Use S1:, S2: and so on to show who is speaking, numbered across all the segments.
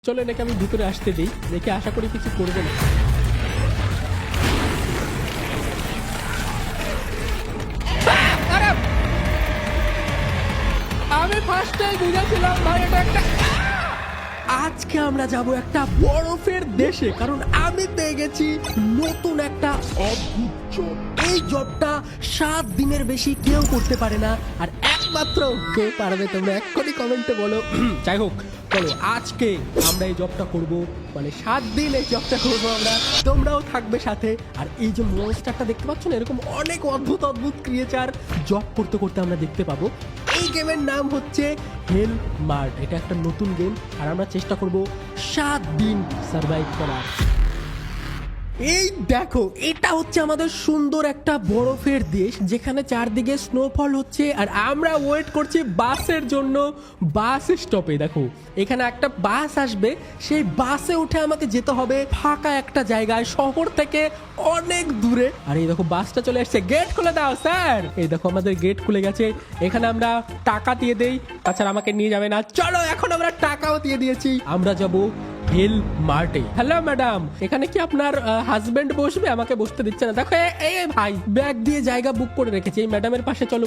S1: চলো এনাকে আমি ভিতরে আসতে দিই, দেখে আশা করি কিছু করবে না। আমি ফার্স্টে বুঝেছিলাম ভাই এটা একটা। আজকে আমরা যাব একটা বরফের দেশে, কারণ আমি পেয়ে গেছি নতুন একটা অদ্ভুত জব। এই জবটা 7 দিনের বেশি কেউ করতে পারে না, আর একমাত্র কে পারবে তোমরা এক্ষুনি কমেন্টে বলো। যাই হোক, চলো আজকে আমরা এই জবটা করব, মানে 7 দিন এই জবটা করবো আমরা, তোমরাও থাকবে সাথে। আর এই যে মনস্টারটা দেখতে পাচ্ছ না, এরকম অনেক অদ্ভুত অদ্ভুত ক্রিয়েচার জব করতে করতে আমরা দেখতে পাবো। এই গেমের নাম হচ্ছে হেল মার্ট। এটা একটা নতুন গেম, আর আমরা চেষ্টা করব 7 দিন সার্ভাইভ করার। এই দেখো, এটা হচ্ছে আমাদের সুন্দর একটা বরফের দেশ, যেখানে চারদিকে স্নোফল হচ্ছে, আর আমরা ওয়েট করছি বাসের জন্য। বাস স্টপে দেখো এখানে একটা বাস আসবে, সেই বাসে উঠে আমাকে যেতে হবে ফাঁকা একটা জায়গায়, শহর থেকে অনেক দূরে। আর এই দেখো বাসটা চলে আসছে, গেট খুলে দাও স্যার। এই দেখো আমাদের গেট খুলে গেছে, এখানে আমরা টাকা দিয়ে দেই, তাছাড়া আমাকে নিয়ে যাবে না। চলো এখন আমরা টাকাও দিয়ে দিয়েছি, আমরা যাব হেল মার্টে। হ্যালো ম্যাডাম, এখানে কি আপনার হাজবেন্ড বসবে? আমাকে বসতে দিচ্ছে না। দেখো এই ভাই ব্যাগ দিয়ে জায়গা বুক করে রেখেছি, এই ম্যাডামের পাশে চলো।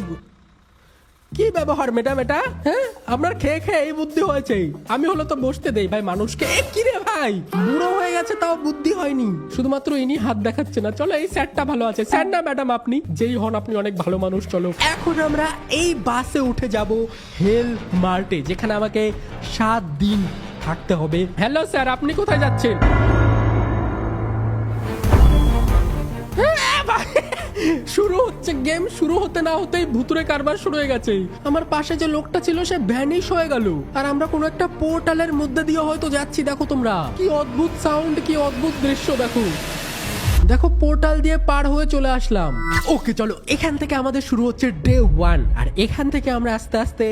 S1: কি ব্যবহার ম্যাডাম এটা? হ্যাঁ, আপনার খেয়ে খেয়ে এই বুদ্ধি হয়েছে। আমি হলো তো বসতে দেই ভাই মানুষকে। কি রে ভাই, বুড়ো হয়ে গেছে তাও বুদ্ধি হয়নি, শুধুমাত্র ইনি হাত দেখাচ্ছে না। চলো এই স্যারটা ভালো আছে। স্যার না ম্যাডাম, আপনি যেই হন আপনি অনেক ভালো মানুষ। চলো এখন আমরা এই বাসে উঠে যাব হেল মার্টে, যেখানে আমাকে 7 দিন থাকতে হবে। হ্যালো স্যার, আপনি কোথায় যাচ্ছেন? শুরু হচ্ছে গেম, শুরু হতে না হতেই ভুতুরে কারবার শুরু হয়ে গেছে। আমার পাশে যে লোকটা ছিল সে ভ্যানিশ হয়ে গেল, আর আমরা কোনো একটা পোর্টালের মধ্যে দিয়ে হয়তো যাচ্ছি। দেখো তোমরা কি অদ্ভুত সাউন্ড, কি অদ্ভুত দৃশ্য। দেখো দেখো পোর্টাল দিয়ে পার হয়ে চলে আসলাম। ওকে চলো, এখান থেকে আমাদের শুরু হচ্ছে ডে 1, আর এখান থেকে আমরা আস্তে আস্তে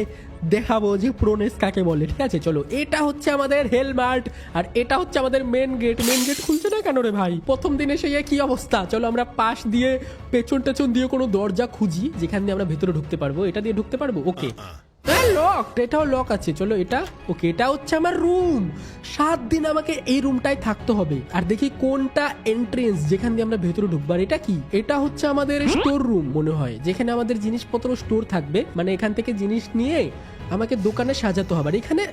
S1: দেখাবো যে প্রোনেস কাকে বলে। ঠিক আছে চলো, এটা হচ্ছে আমাদের হেল মার্ট, আর এটা হচ্ছে আমাদের মেন গেট। মেন গেট খুলছে না কেন রে ভাই? প্রথম দিনে সেই কি অবস্থা। চলো আমরা পাশ দিয়ে পেছন টেছন দিয়ে কোনো দরজা খুঁজি যেখান দিয়ে আমরা ভেতরে ঢুকতে পারবো। এটা দিয়ে ঢুকতে পারবো? ওকে, লক, এটাও লক আছে। চলো এটা ওকে, এটা হচ্ছে আমার রুম। 7 দিন আমাকে এই রুমটাই থাকতে হবে। আর দেখি কোনটা এন্ট্রেন্স যেখান দিয়ে আমরা ভেতরে ঢুকবো। আর এটা কি? এটা হচ্ছে আমাদের স্টোর রুম মনে হয়, যেখানে আমাদের জিনিসপত্র স্টোর থাকবে, মানে এখান থেকে জিনিস নিয়ে আমাকে দোকানে সাজাতে হবে। আর এখানে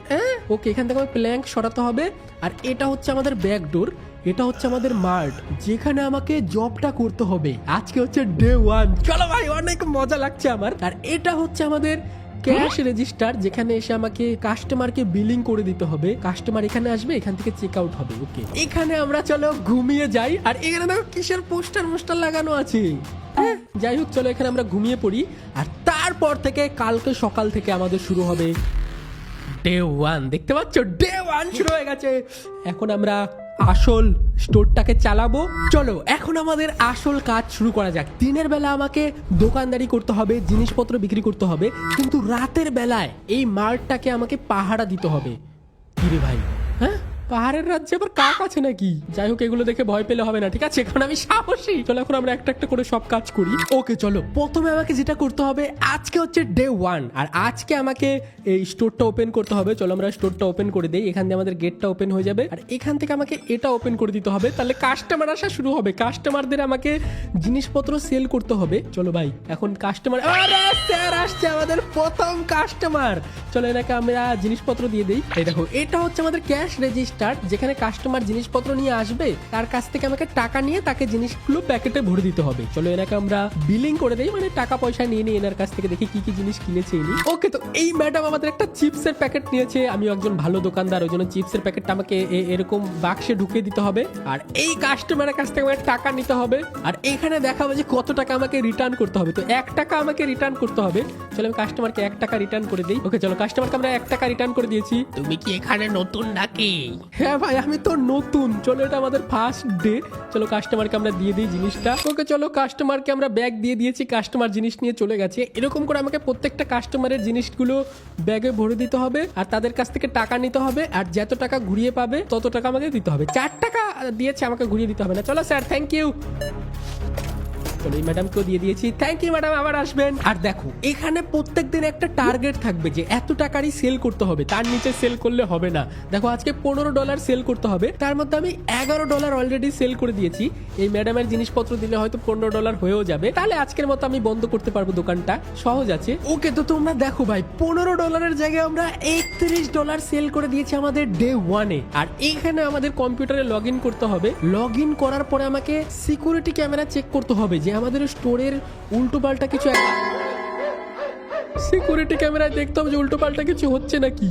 S1: ওকে, এখান থেকে আমার প্ল্যাঙ্ক সরাতে হবে। আর এটা হচ্ছে আমাদের ব্যাক ডোর, এটা হচ্ছে আমাদের মার্ট, যেখানে আমাকে জবটা করতে হবে। আজকে হচ্ছে ডে 1। চলো ভাই, অনেক মজা লাগছে আমার। আর এটা হচ্ছে আমাদের ক্যাশ রেজিস্টার, যেখানে এসে আমাকে কাস্টমারকে বিলিং করে দিতে হবে। কাস্টমার এখানে আসবে, এখান থেকে চেক আউট হবে। ওকে, এখানে আমরা চলো ঘুমিয়ে যাই। আর এখানে দেখো কিসের পোস্টার লাগানো আছে। যাই হোক চলো এখানে আমরা ঘুমিয়ে পড়ি। আর তারপর থেকে কালকে সকাল থেকে আমাদের শুরু হবে ডে 1। দেখতে পাচ্ছ ডে 1 শুরু হয়ে গেছে। এখন আমরা আসল স্টোরটাকে চালাবো। চলো এখন আমাদের আসল কাজ শুরু করা যাক। দিনের বেলা আমাকে দোকানদারি করতে হবে, জিনিসপত্র বিক্রি করতে হবে, কিন্তু রাতের বেলায় এই মার্টটাকে আমাকে পাহারা দিতে হবে। কি রে ভাই, হ্যাঁ পাহাড়ের রাজ্যে আবার কাক আছে নাকি? যাই হোক এগুলো দেখে ভয় পেলে হবে না, ঠিক আছে? কারণ আমি সাহসী। চলো এখন আমরা একটা একটা করে সব কাজ করি। ওকে চলো, প্রথমে আমাকে যেটা করতে হবে, আজকে হচ্ছে ডে 1, আর আজকে আমাকে এই স্টোরটা ওপেন করতে হবে। চলো আমরা স্টোরটা ওপেন করে দেই। এখান দিয়ে আমাদের গেটটা ওপেন হয়ে যাবে, আর এখান থেকে আমাকে এটা ওপেন করে দিতে হবে। তাহলে কাস্টমার আসা শুরু হবে, কাস্টমারদের আমাকে জিনিসপত্র সেল করতে হবে। চলো ভাই এখন কাস্টমার, আরে স্যার আসছে আমাদের প্রথম কাস্টমার। চলো এনাকে আমরা জিনিসপত্র দিয়ে দেই। এই দেখো এটা হচ্ছে আমাদের ক্যাশ রেজিস্টার, যেখানে কাস্টমার জিনিসপত্র নিয়ে আসবে, তার কাছ থেকে আমাকে টাকা নিয়ে তাকে জিনিসগুলো প্যাকেটে ভরে দিতে হবে। চলো এনাকে আমরা বিলিং করে দেই, মানে টাকা পয়সা নিয়ে নিই এনার কাছ থেকে, দেখি কি কি জিনিস কিনেছে ইনি। ওকে, তো এই ম্যাডাম আমাদের একটা চিপসের প্যাকেট নিয়েছে। আমি একজন ভালো দোকানদার, ওই জন্য চিপসের প্যাকেটটা আমাকে এরকম বাক্সে ঢুকিয়ে দিতে হবে। আর এই কাস্টমারের কাছ থেকে আমাকে টাকা নিতে হবে, আর এখানে দেখাবে যে কত টাকা আমাকে রিটার্ন করতে হবে। তো 1 টাকা আমাকে রিটার্ন করতে হবে। চলো আমি কাস্টমারকে 1 টাকা রিটার্ন করে দিই। ওকে চলো, কাস্টমারকে আমরা 1 টাকা রিটার্ন করে দিয়েছি।
S2: তুমি কি এখানে নতুন নাকি?
S1: হ্যাঁ ভাই, আমি তো নতুন। চলো এটা আমাদের ফার্স্ট ডে। চলো কাস্টমারকে আমরা দিয়ে দিই জিনিসটা। ওকে চলো, কাস্টমারকে আমরা ব্যাগ দিয়ে দিয়েছি, কাস্টমার জিনিস নিয়ে চলে গেছে। এরকম করে আমাকে প্রত্যেকটা কাস্টমারের জিনিসগুলো ব্যাগে ভরে দিতে হবে, আর তাদের কাছ থেকে টাকা নিতে হবে। আর যত টাকা ঘুরিয়ে পাবে তত টাকা আমাকে দিতে হবে। 4 টাকা দিয়েছে, আমাকে ঘুরিয়ে দিতে হবে না। চলো স্যার, থ্যাংক ইউ। চলো এই ম্যাডামকেও দিয়ে দিয়েছি, থ্যাংক ইউ ম্যাডাম, আবার আসবেন। আর দেখো এখানে প্রত্যেকদিন একটা টার্গেট থাকবে যে এত টাকারই সেল করতে হবে, তার নিচে সেল করলে হবে না। দেখো আজকে $15 সেল করতে হবে, তার মধ্যে আমি $11 অলরেডি সেল করে দিয়েছি। এই ম্যাডামের জিনিসপত্র দিলে হয়তো $15 হয়েও যাবে, তাহলে আজকের মতো আমি বন্ধ করতে পারবো দোকানটা, সহজ আছে। ওকে, তো তোমরা দেখো ভাই $15 জায়গায় আমরা $31 সেল করে দিয়েছি আমাদের ডে 1-এ। আর এইখানে আমাদের কম্পিউটারে লগ ইন করতে হবে। লগ ইন করার পরে আমাকে সিকিউরিটি ক্যামেরা চেক করতে হবে যে আমাদের স্টোরের উল্টোপাল্টা কিছু, সিকিউরিটি ক্যামেরায় দেখতে হবে যে উল্টোপাল্টা কিছু হচ্ছে নাকি।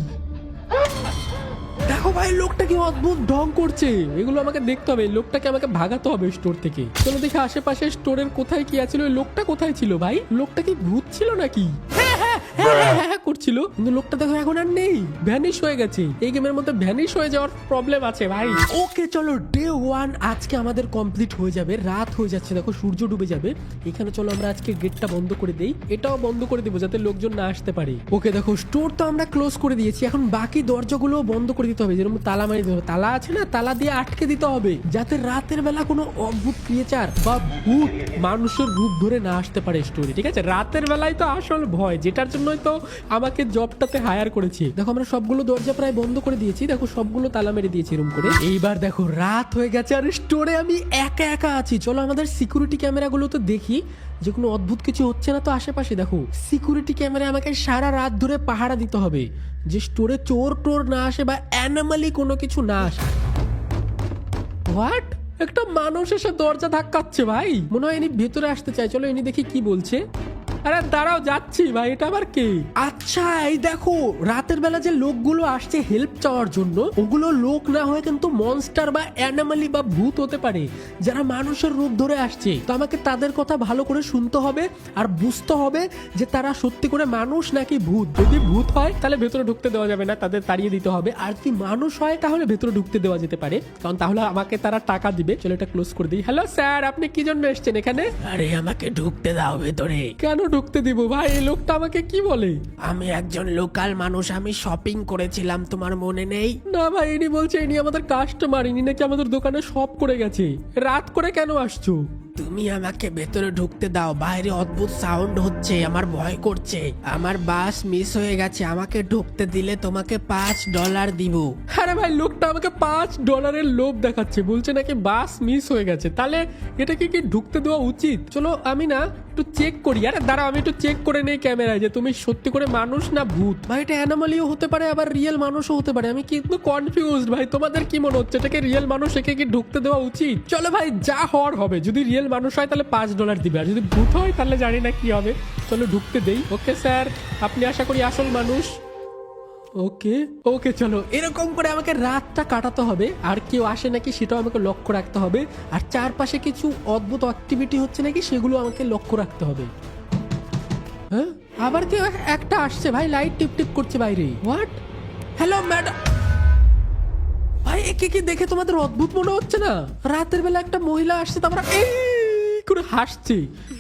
S1: দেখো ভাই লোকটা কি অদ্ভুত ঢং করছে, এগুলো আমাকে দেখতে হবে। লোকটাকে আমাকে ভাগাতে হবে স্টোর থেকে। চলো দেখি আশেপাশে স্টোরের কোথায় কি আছে। ওই লোকটা কোথায় ছিল ভাই? লোকটা কি ভূত ছিল নাকি? হ্যাঁ করছিল, কিন্তু লোকটা দেখো এখন আর নেই, ভ্যানিশ হয়ে গেছে। এই গেমের মধ্যে ভ্যানিশ হয়ে যাওয়ার প্রবলেম আছে ভাই। ওকে চলো ডে 1 আজকে আমাদের কমপ্লিট হয়ে যাবে। রাত হয়ে যাচ্ছে, দেখো সূর্য ডুবে যাবে। এখানে চলো আমরা আজকে গেটটা বন্ধ করে দেই, এটাও বন্ধ করে দেবো যাতে লোকজন না আসতে পারে। ওকে দেখো স্টোর তো আমরা ক্লোজ করে দিয়েছি, এখন বাকি দরজাগুলো বন্ধ করে দিতে হবে। যেরকম তালা মারি দিতে হবে, তালা আছে না, তালা দিয়ে আটকে দিতে হবে যাতে রাতের বেলা কোনো অদ্ভুত ক্রিয়েচার বা ভূত মানুষের রূপ ধরে না আসতে পারে স্টোরে। ঠিক আছে, রাতের বেলায় তো আসল ভয়, যেটার জন্যই তো আমাকে জবটাতে হায়ার করেছি। দেখো আমরা সবগুলো দরজা প্রায় বন্ধ করে দিয়েছি, দেখো সবগুলো তালা মেরে দিয়েছি রুম করে। এইবার দেখো রাত হয়ে গেছে আর স্টোরে আমি একা একা আছি। চলো আমাদের সিকিউরিটি ক্যামেরাগুলো তো দেখি যে কোনো অদ্ভুত কিছু হচ্ছে না তো আশেপাশে। দেখো সিকিউরিটি ক্যামেরা আমাকে সারা রাত ধরে পাহারা দিতে হবে যে স্টোরে চোর টোর না আসে বা অ্যানিমালি কোনো কিছু না আসে। হোয়াট, একটা মানুষ এসে দরজা ধাক্কাচ্ছে ভাই, মনে হয় ইনি ভেতরে আসতে চাই। চলো ইনি দেখি কি বলছে। আরে দাঁড়াও যাচ্ছি ভাই, এটা আবার কে? আচ্ছা এই দেখো রাতের বেলা যে লোকগুলো আসছে হেল্প চাওয়ার জন্য, ওগুলো লোক না হয়ে কিন্তু মনস্টার বা অ্যানিমালি বা ভূত হতে পারে যারা মানুষের রূপ ধরে আসছে। তো আমাকে তাদের কথা ভালো করে শুনতে হবে আর বুঝতে হবে যে তারা সত্যি করে মানুষ নাকি ভূত। যদি ভূত হয় তাহলে ভেতরে ঢুকতে দেওয়া যাবে না, তাদের তাড়িয়ে দিতে হবে। আর যদি মানুষ হয় তাহলে ভেতরে ঢুকতে দেওয়া যেতে পারে, কারণ তাহলে আমাকে তারা টাকা দিবে। চলো এটা ক্লোজ করে দিই। হ্যালো স্যার, আপনি কি জন্য এসেছেন এখানে?
S2: আরে আমাকে ঢুকতে দাও ভেতরে।
S1: কেন ঢুকতে দিব ভাই? এই লোকটা আমাকে কি বলে?
S2: আমি একজন লোকাল মানুষ, আমি শপিং করেছিলাম, তোমার মনে নেই?
S1: না ভাই, ইনি বলছে ইনি আমাদের কাস্টমার, ইনি নাকি আমাদের দোকানে শপ করে গেছে। রাত করে কেন আসছো?
S2: তুমি আমাকে ভেতরে ঢুকতে দাও, বাইরে অদ্ভুত সাউন্ড হচ্ছে, আমার ভয় করছে। আমার বাস মিস হয়ে গেছে, আমাকে ঢুকতে দিলে তোমাকে $5 দিব।
S1: আরে ভাই লোকটা আমাকে $5 লোভ দেখাচ্ছে, বলছে নাকি বাস মিস হয়ে গেছে। তাহলে এটা কি ঢুকতে দেওয়া উচিত? চলো আমি না একটু চেক করি। আরে দাঁড়াও আমি একটু চেক করে নেই ক্যামেরায় যে তুমি সত্যি করে মানুষ না ভূত। ভাই এটা অ্যানোমালিও হতে পারে আবার রিয়েল মানুষও হতে পারে, আমি কিন্তু কনফিউজড ভাই। তোমাদের কি মনে হচ্ছে এটাকে রিয়েল মানুষ, একে কি ঢুকতে দেওয়া উচিত? চলো ভাই যা হওয়ার হবে, যদি রিয়েল মানুষ হয় তাহলে $5 দিবে, আর যদি ভূত হয় তাহলে জানি না কি হবে। চলো ঢুকতে দেই। ওকে স্যার, আপনি আশা করি আসল মানুষ। ওকে ওকে চলো এরকম করে আমাকে রাতটা কাটাতে হবে, আর কেউ আসে নাকি সেটাও আমাকে লক্ষ্য রাখতে হবে, আর চারপাশে কিছু অদ্ভুত অ্যাক্টিভিটি হচ্ছে নাকি সেগুলো আমাকে লক্ষ্য রাখতে হবে। হ্যাঁ আবার কেউ একটা আসছে ভাই, লাইট টিপ টিপ করছে বাইরে। হোয়াট? Hello madam. ভাই একে কি দেখে তোমাদের অদ্ভুত মনে হচ্ছে না? রাতের বেলা একটা মহিলা আসছে, তারপরে এই করে হাসছে।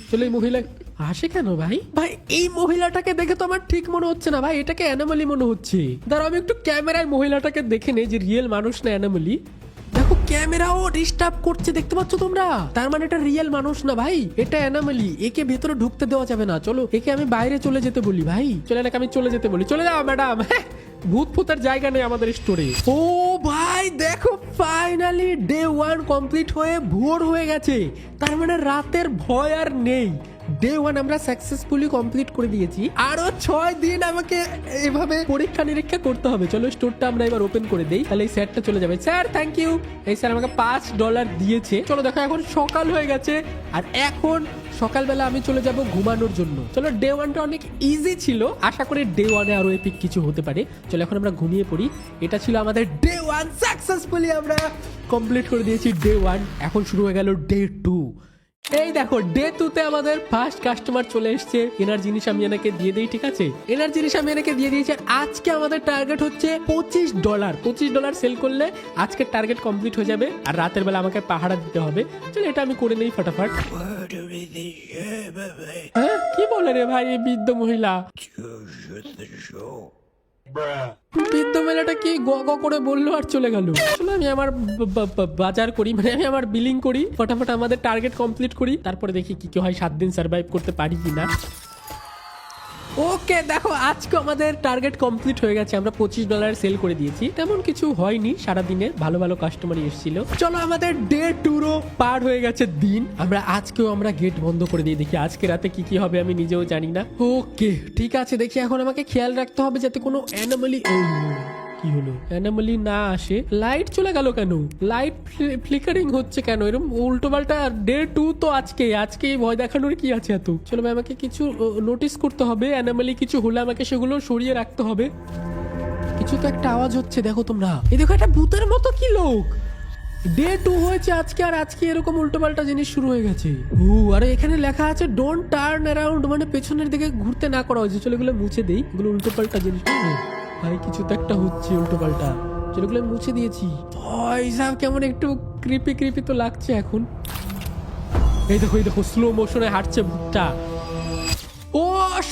S1: চলো এই মহিলা হাসে কেন ভাই? ভাই এই মহিলাটাকে দেখে তো আমার ঠিক মনে হচ্ছে না ভাই, এটাকে অ্যানোমালি মনে হচ্ছে। দাঁড়াও আমি একটু ক্যামেরায় মহিলাটাকে দেখে নেই যে রিয়েল মানুষ না অ্যানোমালি। দেখো ক্যামেরাও ডিস্টার্ব করছে, দেখতে পাচ্ছ তোমরা? তার মানে এটা রিয়েল মানুষ না ভাই, এটা অ্যানোমালি। একে ভেতরে ঢুকতে দেওয়া যাবে না। চলো একে আমি বাইরে চলে যেতে বলি ভাই। চলে নাকি আমি চলে যেতে বলি? চলে যাও ম্যাডাম, ভূত ফুতের জায়গা নেই আমাদের স্টোরে। ও ভাই দেখো ফাইনালি ডে 1 কমপ্লিট হয়ে ভোর হয়ে গেছে, তার মানে রাতের ভয় আর নেই। ডে 1 আমরা সাকসেসফুলি কমপ্লিট করে দিয়েছি। আরো 6 দিন আমাকে এভাবে পরীক্ষা নিরীক্ষা করতে হবে। চলো স্টোরটা আমরা এবার ওপেন করে দেই, তাহলে এই স্যারটা চলে যাবে। স্যার থ্যাংক ইউ, এই স্যার আমাকে $5 দিয়েছে। চলো দেখো এখন সকাল হয়ে গেছে, আর এখন সকালবেলা আমি চলে যাব ঘুমানোর জন্য। চলো ডে 1টা অনেক ইজি ছিল, আশা করি ডে 1-এ আরো এপিক কিছু হতে পারে। চলো এখন আমরা ঘুমিয়ে পড়ি। এটা ছিল আমাদের ডে 1, সাকসেসফুলি আমরা কমপ্লিট করে দিয়েছি ডে 1। এখন শুরু হয়ে গেল ডে 2। এই দেখো ডে 2-তে আমাদের ফার্স্ট কাস্টমার চলে এসেছে। এনার জিনিস আমি এনাকে দিয়ে দিই, ঠিক আছে? এনার জিনিস আমি এনাকে দিয়ে দিয়েছি। আজকে আমাদের টার্গেট হচ্ছে $25 সেল করলে আজকের টার্গেট কমপ্লিট হয়ে যাবে, আর রাতের বেলা আমাকে পাহারা দিতে হবে। চলো এটা আমি করে নেই ফটাফট। হ্যাঁ কি বলে রে ভাই এই বৃদ্ধ মহিলা? বৃদ্ধ মেলাটা কি গ গ করে বললো আর চলে গেল। চলো আমি আমার বাজার করি, মানে আমি আমার বিলিং করি, ফটাফট আমাদের টার্গেট কমপ্লিট করি, তারপরে দেখি কি কি হয়, 7 দিন সার্ভাইভ করতে পারি কিনা। ওকে দেখো আজকে আমাদের টার্গেট কমপ্লিট হয়ে গেছে, আমরা $25 সেল করে দিয়েছি। তেমন কিছু হয়নি সারাদিনে, ভালো ভালো কাস্টমারই এসেছিল। চলো আমাদের ডে 2 পার হয়ে গেছে দিন, আজকেও আমরা গেট বন্ধ করে দিয়ে দেখি আজকে রাতে কি কি হবে আমি নিজেও জানি না। ওকে ঠিক আছে, দেখি এখন আমাকে খেয়াল রাখতে হবে যাতে কোনো অ্যানোমালি, কি হলো অ্যানোমালি না আসে। লাইট চলে গেল কেন, লাইট ফ্লিকারিং হচ্ছে কেন এরকম উল্টো পাল্টা। ডে 2 তো আজকে ভয় দেখানোর কি আছে এত। চলো ভাই আমাকে কিছু নোটিস করতে হবে, অ্যানোমালি কিছু হলে আমাকে সেগুলো সরিয়ে রাখতে হবে। কিছু তো একটা আওয়াজ হচ্ছে, দেখো তোমরা, এই দেখো একটা ভূতের মতো কি লোক। ডে 2 হয়েছে আজকে, আর আজকে এরকম উল্টো পাল্টা জিনিস শুরু হয়ে গেছে। আরে এখানে লেখা আছে ডোন্ট টার্ন অ্যারাউন্ড, মানে পেছনের দিকে ঘুরতে না করা হয়েছে। চলো এগুলো মুছে দেই, এগুলো উল্টো পাল্টা জিনিস। ভাই কিছু তো একটা হচ্ছে উল্টো পাল্টা, যেগুলো মুছে দিয়েছি। হিসাব কেমন একটু ক্রিপি তো লাগছে এখন। এই দেখো স্লো মোশনে হাঁটছে ভূতটা। ও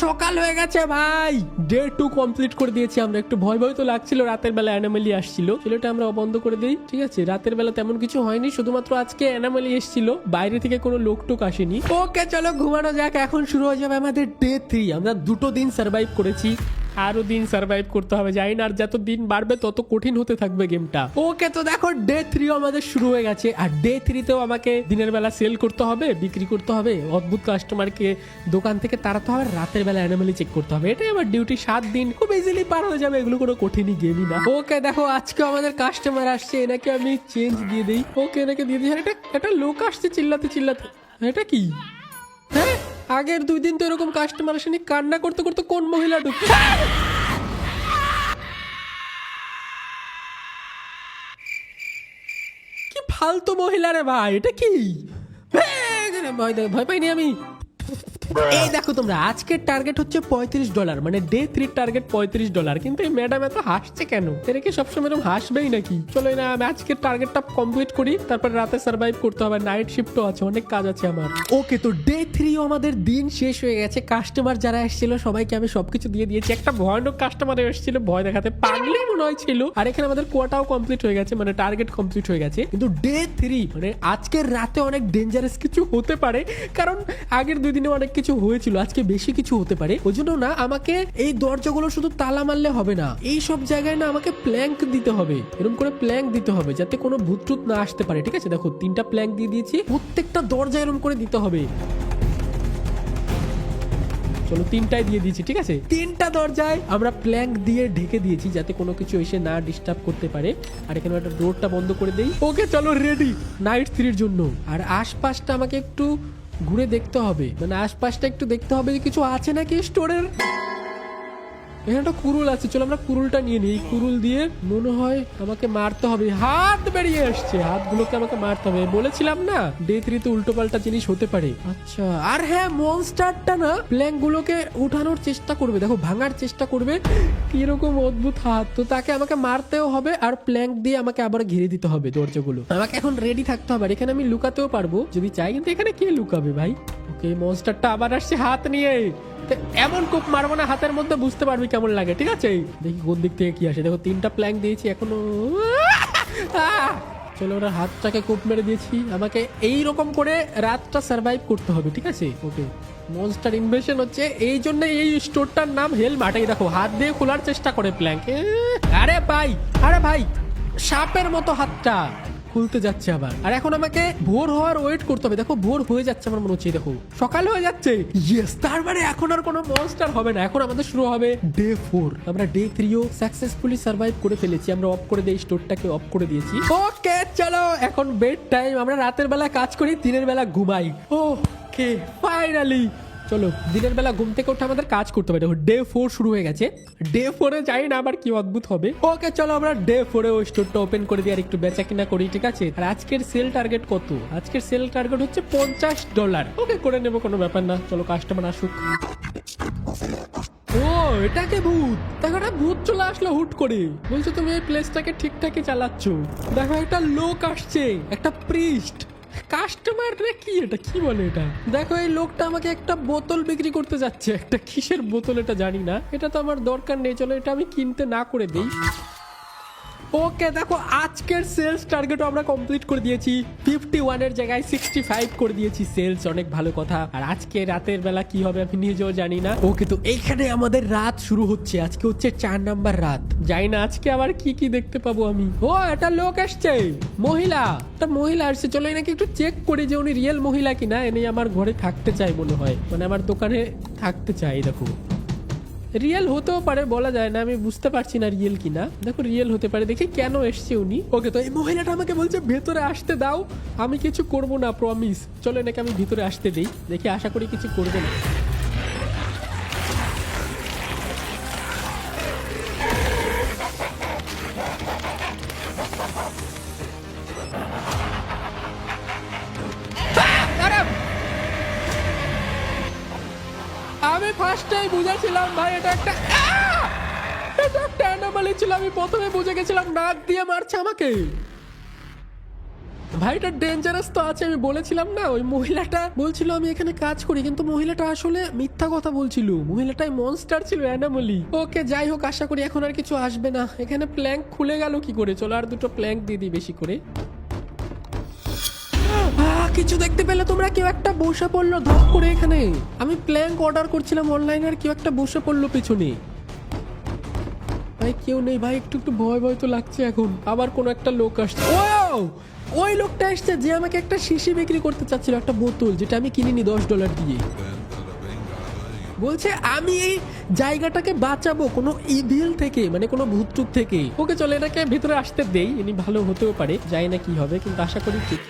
S1: সকাল হয়ে গেছে ভাই, ডে 2 কমপ্লিট করে দিয়েছি আমরা। একটু ভয় তো লাগছিল, রাতের বেলা অ্যানোমালি আসছিল। চলো এটা আমরা বন্ধ করে দেই, ঠিক আছে। রাতের বেলা তেমন কিছু হয়নি, শুধুমাত্র আজকে অ্যানোমালি এসেছিল, বাইরে থেকে কোনো লোক আসেনি। ওকে চলো ঘুমানো যাক, এখন শুরু হয়ে যাবে আমাদের ডে 3। আমরা 2 দিন সার্ভাইভ করেছি, আরো দিন সার্ভাইভ করতে হবে, জানি না। আর যত দিন বাড়বে তত কঠিন হতে থাকবে গেমটা। ওকে তো দেখো ডে 3 আমাদের শুরু হয়ে গেছে, আর ডে 3 তেও আমাকে দিনের বেলা সেল করতে হবে, বিক্রি করতে হবে, অদ্ভুত কাস্টমারকে দোকান থেকে তাড়াতে হবে, রাতের বেলা অ্যানোমালি চেক করতে হবে। এটাই আমার ডিউটি। 7 দিন খুব ইজিলি পার হয়ে যাবে, এগুলো কোনো কঠিনই গেমই না। ওকে দেখো আজকে আমাদের কাস্টমার আসছে, এনাকে আমি চেঞ্জ দিয়ে দিই। ওকে এনাকে দিয়ে দিই। একটা লোক আসছে চিল্লাতে, এটা কি? হ্যাঁ আগের 2 দিন তো এরকম কাস্টমার আসেনি। কান্না করতে করতে কোন মহিলা ঢুকছে? কি ফালতু মহিলা রে ভাই, এটা কি? ভয় পাইনি আমি। এই দেখো তোমরা, আজকের টার্গেট হচ্ছে $35, মানে ডে 3 টার্গেট $35। কিন্তু এই ম্যাডাম এত হাসছে কেন? এরা কি সবসময় এরকম হাসবেই নাকি? চলো না আমি আজকের টার্গেটটা কমপ্লিট করি, তারপর রাতে সার্ভাইভ করতে হবে, নাইট শিফটও আছে, অনেক কাজ আছে আমার। ওকে তো ডে 3 আমাদের দিন শেষ হয়ে গেছে। কাস্টমার যারা এসেছিল সবাইকে আমি সবকিছু দিয়ে দিয়েছি। একটা ভয়ানক কাস্টমার এসেছিল, ভয় দেখাতে পাগলি মনে হয়েছিল। আর এখানে আমাদের কোয়াটাও কমপ্লিট হয়ে গেছে, মানে টার্গেট কমপ্লিট হয়ে গেছে। কিন্তু ডে 3 মানে আজকের রাতে অনেক ডেঞ্জারাস কিছু হতে পারে, কারণ আগের 2 দিনে অনেক কিছু হয়েছিল, আজকে বেশি কিছু হতে পারে। ওই জন্য না আমাকে এই দরজাগুলো শুধু তালা মারলে হবে না, এই সব জায়গায় না আমাকে প্ল্যাঙ্ক দিতে হবে, এরকম করে প্ল্যাঙ্ক দিতে হবে যাতে কোনো ভূত টুত না আসতে পারে। ঠিক আছে দেখো 3টা প্ল্যাঙ্ক দিয়ে দিয়েছি, প্রত্যেকটা দরজা এরকম করে দিতে হবে। চলো 3টাই দিয়ে দিয়েছি, ঠিক আছে। 3টা দরজায় আমরা প্ল্যাঙ্ক দিয়ে ঢেকে দিয়েছি যাতে কোনো কিছু এসে না ডিস্টার্ব করতে পারে। আর এখানে একটা ডোরটা বন্ধ করে দেই। ওকে চলো রেডি নাইট 3 এর জন্য। আর আশপাশটা আমাকে একটু ঘুরে দেখতে হবে, মানে আশপাশটা একটু দেখতে হবে যে কিছু আছে নাকি স্টোরের। এখানে একটা কুরুল আছে, চলো আমরা কুরুলটা নিয়ে নিই। কুরুল দিয়ে মনে হয় আমাকে মারতে হবে। হাত বেরিয়ে আসছে, হাতগুলোকে আমাকে মারতে হবে। বলেছিলাম না ডে 3 তে উল্টো পাল্টা জিনিস হতে পারে। আচ্ছা আর হ্যাঁ, মনস্টারটা না প্ল্যাঙ্ক গুলোকে উঠানোর চেষ্টা করবে, দেখো ভাঙার চেষ্টা করবে। কিরকম অদ্ভুত হাত, তো তাকে আমাকে মারতেও হবে, আর প্ল্যাঙ্ক দিয়ে আমাকে আবার ঘিরে দিতে হবে দরজাগুলো। আমাকে এখন রেডি থাকতে হবে। আর এখানে আমি লুকাতেও পারবো যদি চাই, কিন্তু এখানে কে লুকাবে ভাই? ওকে মনস্টারটা আবার আসছে হাত নিয়ে। এমন কোপ মারবো না হাতের মধ্যে, বুঝতে পারবি কেমন লাগে। ঠিক আছে দেখি কোন দিক থেকে কি আসে। দেখো 3টা প্ল্যাঙ্ক দিয়েছি এখনো। চলো ওরা হাতটাকে কোপ মেরে দিয়েছি। আমাকে এই রকম করে রাতটা সার্ভাইভ করতে হবে, ঠিক আছে। ওকে মনস্টার ইনভেশন হচ্ছে, এই জন্য এই স্টোরটার নাম হেল মার্ট। দেখো হাত দিয়ে খোলার চেষ্টা করে প্ল্যাঙ্ক। আরে ভাই সাপের মতো হাতটা খুলতে যাচ্ছে আবার। আর এখন আমাকে ভোর হওয়ার ওয়েট করতে হবে। দেখো ভোর হয়ে যাচ্ছে আমার মনে হচ্ছে, দেখো সকাল হয়ে যাচ্ছে। ইয়েস, তার মানে এখন আর কোনো মনস্টার হবে না। এখন আমাদের শুরু হবে ডে 4। আমরা ডে 3ও সাকসেসফুলি সার্ভাইভ করে ফেলেছি। আমরা অফ করে দিই, স্টোরটাকে অফ করে দিয়েছি। ওকে চলো এখন বেড টাইম। আমরা রাতের বেলা কাজ করি, দিনের বেলা ঘুমাই। ওকে ফাইনালি চলো দিনের বেলা ঘুম থেকে উঠে আমাদের কাজ করতে হবে। দেখো ডে 4 শুরু হয়ে গেছে। ডে 4 এ যাই না আবার কি অদ্ভুত হবে। ওকে চলো আমরা ডে 4 এ ওই স্টোরটা ওপেন করে দিই আর একটু বেচা কিনা করি, ঠিক আছে। আর আজকের সেল টার্গেট কত? আজকের সেল টার্গেট হচ্ছে $50। ওকে করে নেবো, কোনো ব্যাপার না। চলো কাস্টমার আসুক। ও এটাকে ভূত, দেখো একটা ভূত চলে আসলো হুট করে। বলছো তুমি এই প্লেসটাকে ঠিকঠাকই চালাচ্ছ। দেখো একটা লোক আসছে, একটা প্রিস্ট। কাস্টমার রে কি এটা কি বলে এটা দেখো এই লোকটা আমাকে একটা বোতল বিক্রি করতে যাচ্ছে একটা কিসের বোতল এটা জানি না এটা তো আমার দরকার নেই চলো এটা আমি কিনতে না করে দিই ওকে দেখো আজকের সেলস টার্গেট আমরা কমপ্লিট করে দিয়েছি 51 এর জায়গায় 65 করে দিয়েছি সেলস অনেক ভালো কথা আর আজকে রাতের বেলা কি হবে আমি নিজেও জানি না ওকে তো এইখানে আমাদের রাত শুরু হচ্ছে আজকে হচ্ছে 4 নাম্বার রাত জানি না আজকে আবার কি কি দেখতে পাবো আমি ও একটা লোক আসছে একটা মহিলা আসছে চলো নাকি একটু চেক করি যে উনি রিয়েল মহিলা কিনা এনে আমার ঘরে থাকতে চাই মনে হয় মানে আমার দোকানে থাকতে চাই দেখো রিয়েল হতেও পারে বলা যায় না আমি বুঝতে পারছি না রিয়েল কিনা দেখো রিয়েল হতে পারে দেখি কেন এসছে উনি ওকে তো এই মহিলাটা আমাকে বলছে ভেতরে আসতে দাও আমি কিছু করব না প্রমিস চলো নাকি আমি ভিতরে আসতে দেই দেখি আশা করি কিছু করবে না আমি ফার্স্টেই বুঝেছিলাম ভাই এটা একটা অ্যানোমালি ছিল আমি প্রথমে বুঝে গেছিলাম নাক দিয়ে মারছে আমাকে ভাইটা ডেঞ্জারাস তো আছে আমি বলেছিলাম না ওই মহিলাটা বলছিল আমি এখানে কাজ করি কিন্তু মহিলাটা আসলে মিথ্যা কথা বলছিল মহিলাটাই মনস্টার ছিল অ্যানোমালি ওকে যাই হোক আশা করি এখন আর কিছু আসবে না এখানে প্ল্যাঙ্ক খুলে গেল কি করে চলো আর দুটো প্ল্যাঙ্ক দিয়ে দিই বেশি করে কিছু দেখতে পেলে তোমরা কেউ একটা বসে পড়লো ধপ করে এখানে আমি প্ল্যাঙ্ক অর্ডার করছিলাম অনলাইনে আর কেউ একটা বসে পড়লো পেছনে ভাই কেউ নেই ভাই একটু একটু ভয় ভয় তো লাগছে এখন আবার কোন একটা লোক আসছে ওই লোকটা আসছে যে আমাকে একটা শিশি বিক্রি করতে চাচ্ছিল একটা বোতল যেটা আমি কিনিনি $10 দিয়ে বলছে আমি এই জায়গাটাকে বাঁচাবো কোনো ইভিল থেকে মানে কোনো ভূতটুক থেকে ওকে চলে এটাকে ভিতরে আসতে দেই ইনি ভালো হতেও পারে জানি না কি হবে কিন্তু আশা করি ঠিক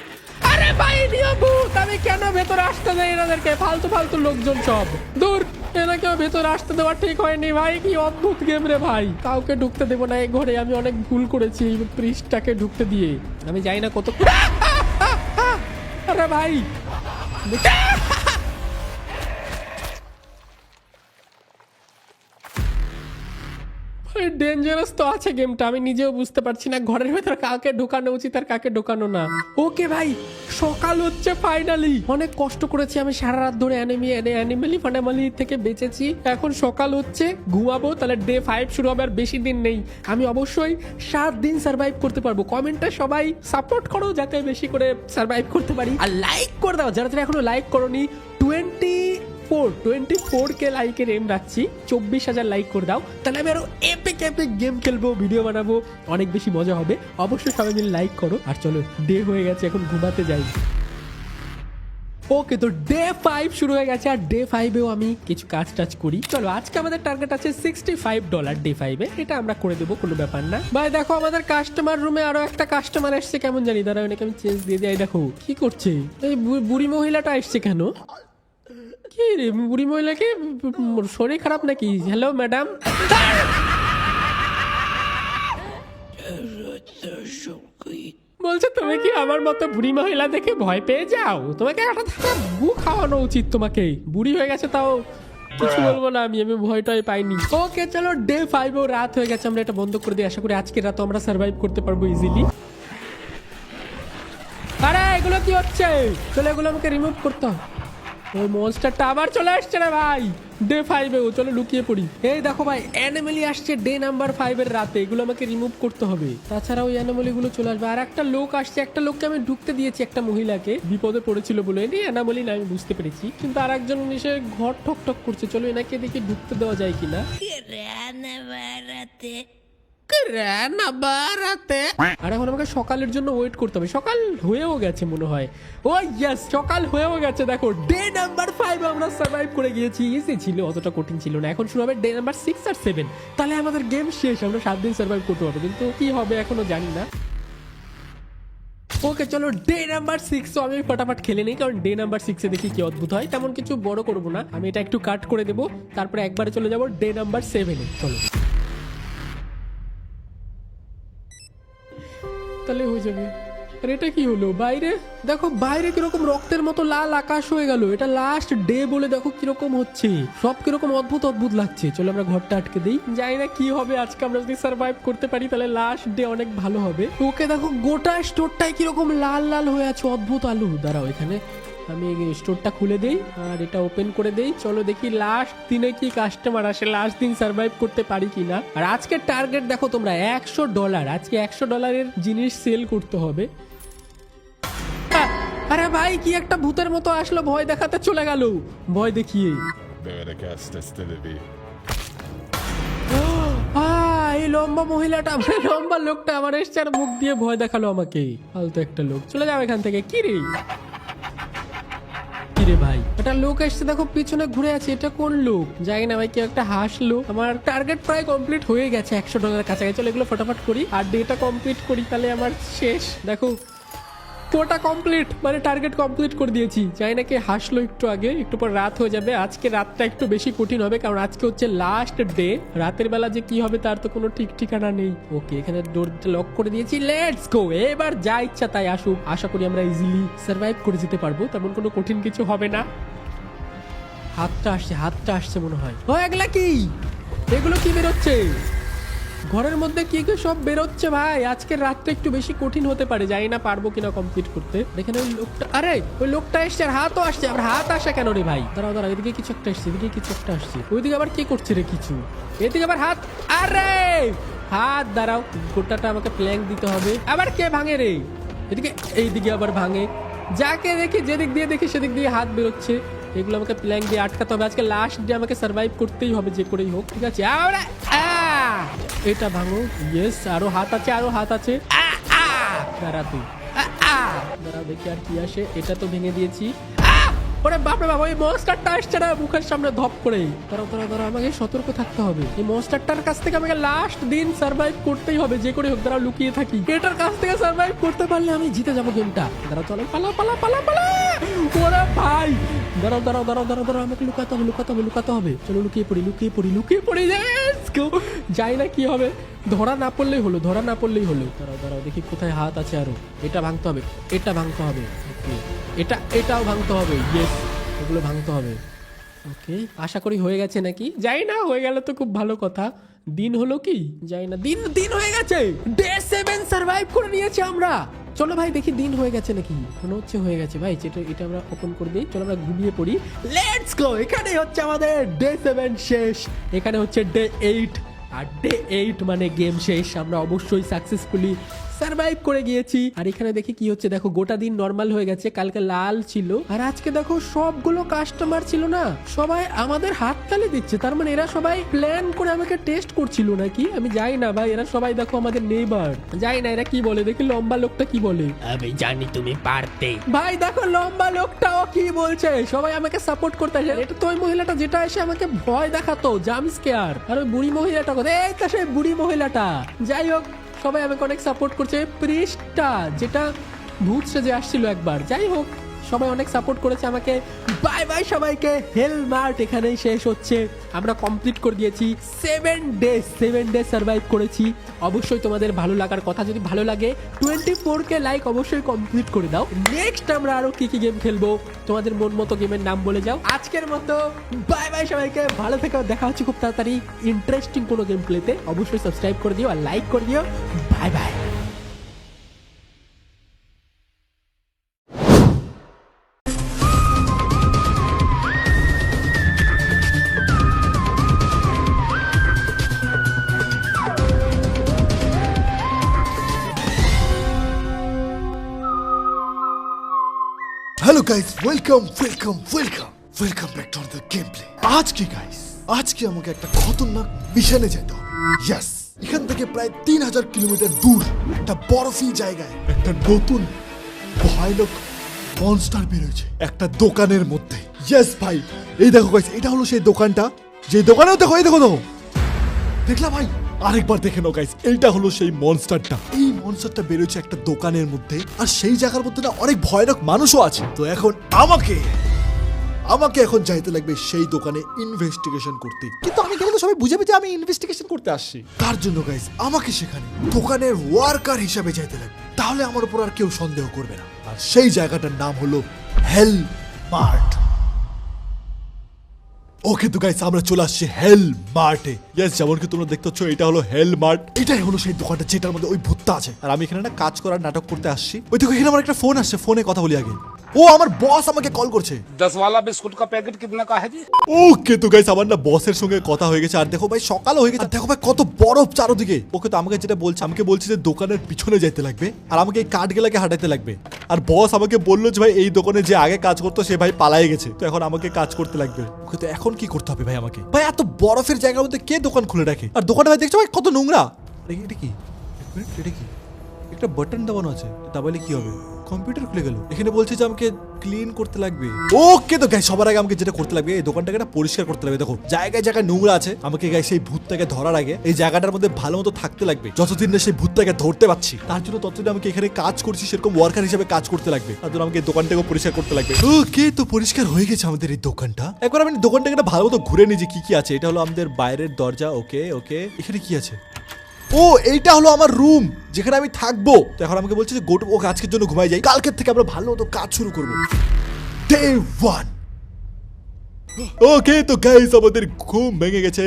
S1: আরে ভাই ভূত আমি কেন ভেতরে আসতে দেই এনাদেরকে ফালতু ফালতু লোকজন সব দূর এনাকেও ভেতরে আসতে দেওয়া ঠিক হয়নি ভাই কি অদ্ভুত গেম রে ভাই কাউকে ঢুকতে দেবো না এই ঘরে আমি অনেক ভুল করেছি এই পৃষ্ঠাকে ঢুকতে দিয়ে আমি জানি না কত আরে ভাই ডেঞ্জারাস তো আছে গেমটা আমি নিজেও বুঝতে পারছি না ঘরের ভেতর কাকে ঢোকানো উচিত আর কাকে ঢোকানো না ওকে ভাই সকাল হচ্ছে ফাইনালি অনেক কষ্ট করেছি আমি সারা রাত ধরে অ্যানিমালি থেকে বেঁচেছি এখন সকাল হচ্ছে ঘুমাবো তাহলে ডে 5 শুরু হবে আর বেশি দিন নেই আমি অবশ্যই 7 দিন সার্ভাইভ করতে পারবো কমেন্টে সবাই সাপোর্ট করো যাতে বেশি করে সার্ভাইভ করতে পারি আর লাইক করে দাও যারা যারা এখনো লাইক করোনি 24K লাইকের এম রাখছি 24,000 লাইক করে দাও তাহলে আমি আরো এপিক গেম খেলবো ভিডিও বানাবো অনেক বেশি মজা হবে অবশ্যই সবাই মিলে লাইক করো আর চলো ডে হয়ে গেছে এখন ঘুমাতে যাই ওকে তো ডে 5 শুরু হয়ে গেছে আর ডে 5 এও আমি কিছু কাজ টাজ করি চলো আজকে আমাদের টার্গেট আছে $65 ডে 5 এ এটা আমরা করে দেবো কোনো ব্যাপার না ভাই দেখো আমাদের কাস্টমার রুমে আরো একটা কাস্টমার এসছে কেমন জানি দাঁড়া অনেক আমি চেঞ্জ দিয়ে যাই দেখো কি করছে এই বুড়ি মহিলাটা এসছে কেন কি রে বুড়ি মহিলাকে শরীর খারাপ নাকি হ্যালো ম্যাডাম বলছে তুমি কি আমার মতো বুড়ি মহিলা দেখে ভয় পেয়ে যাও তোমাকে একটা গু খাওয়ানো উচিত তোমাকে বুড়ি হয়ে গেছে তাও কিছু বলবো না আমি ভয়টাই পাইনি ওকে চলো ডে 5 ও রাত হয়ে গেছে আমরা এটা বন্ধ করে দিই আশা করি আজকে রাত আমরা সার্ভাইভ করতে পারবো ইজিলি আরে এগুলো কি হচ্ছে চলো এগুলো আমাকে রিমুভ করতে হবে ওই মনস্টারটা আবার চলে আসছে রে ভাই ডে 5 এ চলো লুকিয়ে পড়ি এই দেখো ভাই অ্যানিমালি আসছে ডে নাম্বার 5 এর রাতে এগুলো আমাকে রিমুভ করতে হবে তাছাড়া ওই অ্যানিমালি গুলো চলে আসবে আর একটা লোক আসছে একটা লোককে আমি ঢুকতে দিয়েছি একটা মহিলাকে বিপদে পড়েছিল বলে এই অ্যানিমালি না আমি বুঝতে পেরেছি কিন্তু আর একজন এসে ঘর ঠক ঠক করছে চলো এনাকে দেখি ঢুকতে দেওয়া যায় কিনা আর এখন আমাকে সকালের জন্য ওয়েট করতে হবে সকাল হয়েও গেছে মনে হয় ও ইয়েস সকাল হয়েও গেছে দেখো ডে নাম্বার 5 আমরা সার্ভাইভ করে গিয়েছি ইজি ছিল অতটা কঠিন ছিল না এখন শুরু হবে ডে নাম্বার 6 আর 7 তাহলে আমাদের গেম শেষ আমরা 7 দিন সার্ভাইভ করতে পারবো কিন্তু কি হবে এখনো জানি না ওকে চলো ডে নাম্বার 6 আমি ফটাফট খেলে নিই কারণ ডে নাম্বার 6 এ দেখি কি অদ্ভুত হয় তেমন কিছু বড় করব না আমি এটা একটু কাট করে দেবো তারপরে একবারে চলে যাবো ডে নাম্বার 7 এ চলো তাহলে হয়ে যাবে আর এটা কি হলো বাইরে? দেখো বাইরে কিরকম রক্তের মতো লাল আকাশ হয়ে গেল। এটা লাস্ট ডে বলে দেখো কিরকম হচ্ছে, সব কিরকম অদ্ভুত অদ্ভুত লাগছে। চলো আমরা ঘরটা আটকে দিই, জানি না কি হবে আজকে। আমরা যদি সার্ভাইভ করতে পারি তাহলে লাস্ট ডে অনেক ভালো হবে। ওকে দেখো গোটা স্টোরটাই কিরকম লাল লাল হয়ে আছে, অদ্ভুত আলু। দাঁড়াও এখানে আমি স্টোরটা খুলে দেই আর এটা ওপেন করে দেই। চলো দেখি লাস্ট দিনে কি কাস্টমার আসে, লাস্ট দিন সার্ভাইভ করতে পারি কিনা। আর আজকের টার্গেট দেখো তোমরা $100। আজকে $100 জিনিস সেল করতে হবে। আরে ভাই কি একটা ভূতের মতো আসলো, ভয় দেখাতে চলে গেল, ভয় দেখিয়ে। এই লম্বা মহিলাটা, লম্বা লোকটা আমার এসছে আর মুখ দিয়ে ভয় দেখালো আমাকে। ফালতু একটা লোক, চলে যাও এখান থেকে। কি রে ভাই, একটা লোক এসছে দেখো পিছনে ঘুরে আছে। এটা কোন লোক জানি না ভাই, কেউ একটা হাসলো। আমার টার্গেট প্রায় কমপ্লিট হয়ে গেছে, $100 কাছাকাছি। চলো এগুলো ফটাফট করি আর ডেটা কমপ্লিট করি, তাহলে আমার শেষ। দেখো কোটা কমপ্লিট, মানে টার্গেট কমপ্লিট করে দিয়েছি। জানি না কে হাসলো একটু আগে, একটু পর রাত হয়ে যাবে। আজকে রাতটা একটু বেশি কঠিন হবে, কারণ আজকে হচ্ছে লাস্ট ডে। রাতের বেলা যে কি হবে তার তো কোনো ঠিক ঠিকানা নেই। ওকে এখানে ডোরটা লক করে দিয়েছি, লেটস গো। এবার যা ইচ্ছা তাই আসুক, আশা করি আমরা ইজিলি সার্ভাইভ করে যেতে পারবো, তেমন কোনো কঠিন কিছু হবে না। হাতটা আসছে মনে হয়। ও এগুলা কি, এগুলো কি বেরোচ্ছে ঘরের মধ্যে? কি কি সব বেরোচ্ছে ভাই। আজকের রাতটা একটু বেশি কঠিন হতে পারে, জানি না পারবো কিনা কমপ্লিট করতে। এখানে ওই লোকটা, আরে ওই লোকটা এসছে আর হাতও আসছে। আবার হাত আসে কেন রে ভাই? দাঁড়াও এদিকে কিছু একটা আসছে, এদিকে কিছু একটা আসছে। ওইদিকে আবার কি করছে রে কিছু? এদিকে আবার হাত, আরে হাত। দাঁড়াও গোটাটা আমাকে প্ল্যাঙ্ক দিতে হবে। আবার কে ভাঙে রে? এদিকে এইদিকে আবার ভাঙে। যাকে দেখি যেদিক দিয়ে দেখি সেদিক দিয়ে হাত বেরোচ্ছে। এগুলো আমাকে প্ল্যাঙ্ক দিয়ে আটকাতে হবে। আজকে লাস্ট ডে, আমাকে সার্ভাইভ করতেই হবে যে করেই হোক। ঠিক আছে এটা ভাঙো। ইয়েস, আরো হাত আছে, আরো হাত আছে। দাঁড়া তুই, দাঁড়াও দেখি আর কি আসে। এটা তো ভেঙে দিয়েছি। ওরে বাপরে বাবা, ওই মনস্টারটা আসছে না মুখের সামনে ধপ করে। দাঁড়াও আমাকে সতর্ক থাকতে হবে। এই মনস্টারটার কাছ থেকে আমাকে লাস্ট দিন সার্ভাইভ করতেই হবে যে করে হোক। দাঁড়াও লুকিয়ে থাকি, এটার কাছ থেকে সার্ভাইভ করতে পারলে আমি জিতে যাবো গেমটা। দাঁড়াও চলো, পালা পালা পালা পালা। ওরে ভাই দাঁড়াও আমাকে লুকাতে হবে। চলো লুকিয়ে পড়ি। যাই না কি হবে, ধরা না পড়লেই হলো। দাঁড়াও দেখি কোথায় হাত আছে। আরো এটা ভাঙতে হবে। এটাও ভাঙতে হবে। ইয়েস, এগুলো ভাঙতে হবে। ওকে আশা করি হয়ে গেছে নাকি, যাই না। হয়ে গেলে তো খুব ভালো কথা। দিন হলো কি যাই না, দিন হয়ে গেছে। ডে 7 সার্ভাইভ করে নিয়েছি আমরা। চলো ভাই দেখি দিন হয়ে গেছে নাকি। মনে হচ্ছে হয়ে গেছে ভাই। এটা আমরা ওপেন করে দিই। চলো আমরা ঘুমিয়ে পড়ি, লেটস গো। এখানে হচ্ছে আমাদের ডে 7 শেষ। এখানে হচ্ছে ডে 8, আর ডে 8 মানে গেম শেষ। আমরা অবশ্যই সাকসেসফুলি সার্ভাইভ করে গিয়েছি। আর এখানে দেখি কি হচ্ছে, দেখো গোটা দিন নর্মাল হয়ে গেছে। কালকে লাল ছিল, আর আজকে দেখো সবগুলো কাস্টমার ছিল না, সবাই আমাদের হাততালি দিচ্ছে। তার মানে এরা সবাই প্ল্যান করে আমাকে টেস্ট করছিল নাকি, আমি যাই না ভাই। এরা সবাই দেখো আমাদের নেইবার, যাই না এরা কি বলে। দেখি লম্বা লোকটা কি বলে।
S2: আমি জানি তুমি পারতে।
S1: ভাই দেখো লম্বা লোকটাও কি বলছে, সবাই আমাকে সাপোর্ট করতে আসে। এটা তো ওই মহিলাটা যেটা এসে আমাকে ভয় দেখাতো, জাম্প স্কেয়ার। আর ওই বুড়ি মহিলাটা কোথায়? এই তো সেই বুড়ি মহিলাটা। যাই হোক সবাই আমাকে অনেক সাপোর্ট করছে। প্রিস্টটা যেটা ভূত সেজে আসছিল একবার, যাই হোক সবাই অনেক সাপোর্ট করেছে আমাকে। বাই বাই সবাইকে। হেলমার্ট এখানেই শেষ হচ্ছে। আমরা কমপ্লিট করে দিয়েছি 7 ডে সার্ভাইভ করেছি। অবশ্যই তোমাদের ভালো লাগার কথা, যদি ভালো লাগে 24K লাইক অবশ্যই কমপ্লিট করে দাও। নেক্সট আমরা আরো কি গেম খেলবো, তোমাদের মন মতো গেমের নাম বলে যাও। আজকের মতো বাই বাই সবাইকে, ভালো থেকো। দেখা হচ্ছে খুব তাড়াতাড়ি ইন্টারেস্টিং কোনো গেম প্লেতে। অবশ্যই সাবস্ক্রাইব করে দিও আর লাইক করে দিও। Bye bye.
S3: Hello guys, welcome back to the game play. আজকে আমাকে একটা খতরনাক মিশনে যেতে হবে। ইয়েস, এখান থেকে প্রায় 3000 কিলোমিটার দূর একটা বরফি জায়গায় একটা নতুন ভয়ানক মনস্টার বেরোচ্ছে একটা দোকানের মধ্যে। ইয়েস ভাই, এই দেখো গাইস, এটা হলো সেই দোকানটা। যে দোকানেও দেখো, এই দেখো দেখলা ভাই, আরেকবার দেখে নাও গাইস, এইটা হলো সেই মনস্টারটা। এই মনস্টারটা বেরোচ্ছে একটা দোকানের মধ্যে, আর সেই জায়গার মধ্যে না অনেক ভয়ানক মানুষও আছে। তো এখন আমাকে এখন যাইতে লাগবে সেই দোকানে ইনভেস্টিগেশন করতে। কিন্তু আমি গেলে তো সবাই বুঝে যে আমি ইনভেস্টিগেশন করতে আসছি। তার জন্য গাইস আমাকে সেখানে দোকানের ওয়ার্কার হিসাবে যাইতে লাগবে। তাহলে আমার উপর আর কেউ সন্দেহ করবে না। আর সেই জায়গাটার নাম হলো হেল মার্ট। ওকে তো গাইস, আমরা চলে আসছি হেল মার্টে। ইয়েস, যেমন কি তোমরা দেখতে পাচ্ছ, এটা হলো হেল মার্ট। এটাই হলো সেই দোকানটা যেটার মধ্যে ওই ভূতটা আছে। আর আমি এখানে না কাজ করার নাটক করতে আসছি। ওই দেখো, এখানে আমার একটা ফোন আসছে, ফোনে কথা বলি আগে। ও আমার বস আমাকে কল করছে।
S4: 10 वाला बिस्कुट का पैकेट कितने का है जी?
S3: ওকে তো গাইস, আমার না বসের সঙ্গে কথা হয়ে গেছে। আর দেখো ভাই, সকাল হয়ে গেছে। আর দেখো ভাই, কত বরফ চারদিকে। ওকে তো আমাকে যেটা বলছে, আমাকে বলছে যে দোকানের পিছনে যাইতে লাগবে আর আমাকে এই কাঠগুলাকে হাঁটাইতে লাগবে। আর বস আমাকে বললো যে ভাই, এই দোকানে যে আগে কাজ করতো সে ভাই পালাই গেছে, তো এখন আমাকে কাজ করতে লাগবে। ওকে তো এখন কি করতে হবে ভাই আমাকে? ভাই এত বরফের জায়গার মধ্যে কে দোকান খুলে রাখে? আর দোকানে ভাই দেখছো ভাই কত নোংরা। এটা কি? এক মিনিট, এটা কি? একটা বাটন দাবানো আছে, দাবাইলে কি হবে? কম্পিউটার খুলে গেল। এখানে বলছে যে আমাকে ক্লিন করতে লাগবে। ওকে তো গাইস, সবার আগে আমাকে যেটা করতে লাগবে, এই দোকানটাকে না পরিষ্কার করতে লাগবে। দেখো জায়গায় জায়গায় নোংরা আছে। আমাকে গাইস সেই ভূতটাকে ধরার আগে এই জায়গাটার মধ্যে ভালো মতো থাকতে লাগবে। যতদিন না সেই ভূতটাকে ধরতে পারছি, তার জন্য ততদিন আমাকে এখানে কাজ করছি সেরকম ওয়ার্কার হিসেবে কাজ করতে লাগবে। তার জন্য আমাকে এই দোকানটাকে পরিষ্কার করতে লাগবে। ওকে তো পরিষ্কার হয়ে গেছে আমাদের এই দোকানটা। একবার আমি দোকানটাকে না ভালো মতো ঘুরে নিই যে কি কি আছে। এটা হলো আমাদের বাইরের দরজা। ওকে ওকে, এখানে কি আছে? ও, এইটা হলো আমার রুম যেখানে আমি থাকবো। তো এখন আমাকে বলছে যে গোট, ওকে আজকের জন্য ঘুমাই যাই, কালকের থেকে আমরা ভালো মতো কাজ শুরু করবো। ডে 1। ওকে তো গাইস, আমাদের ঘুম ভেঙে গেছে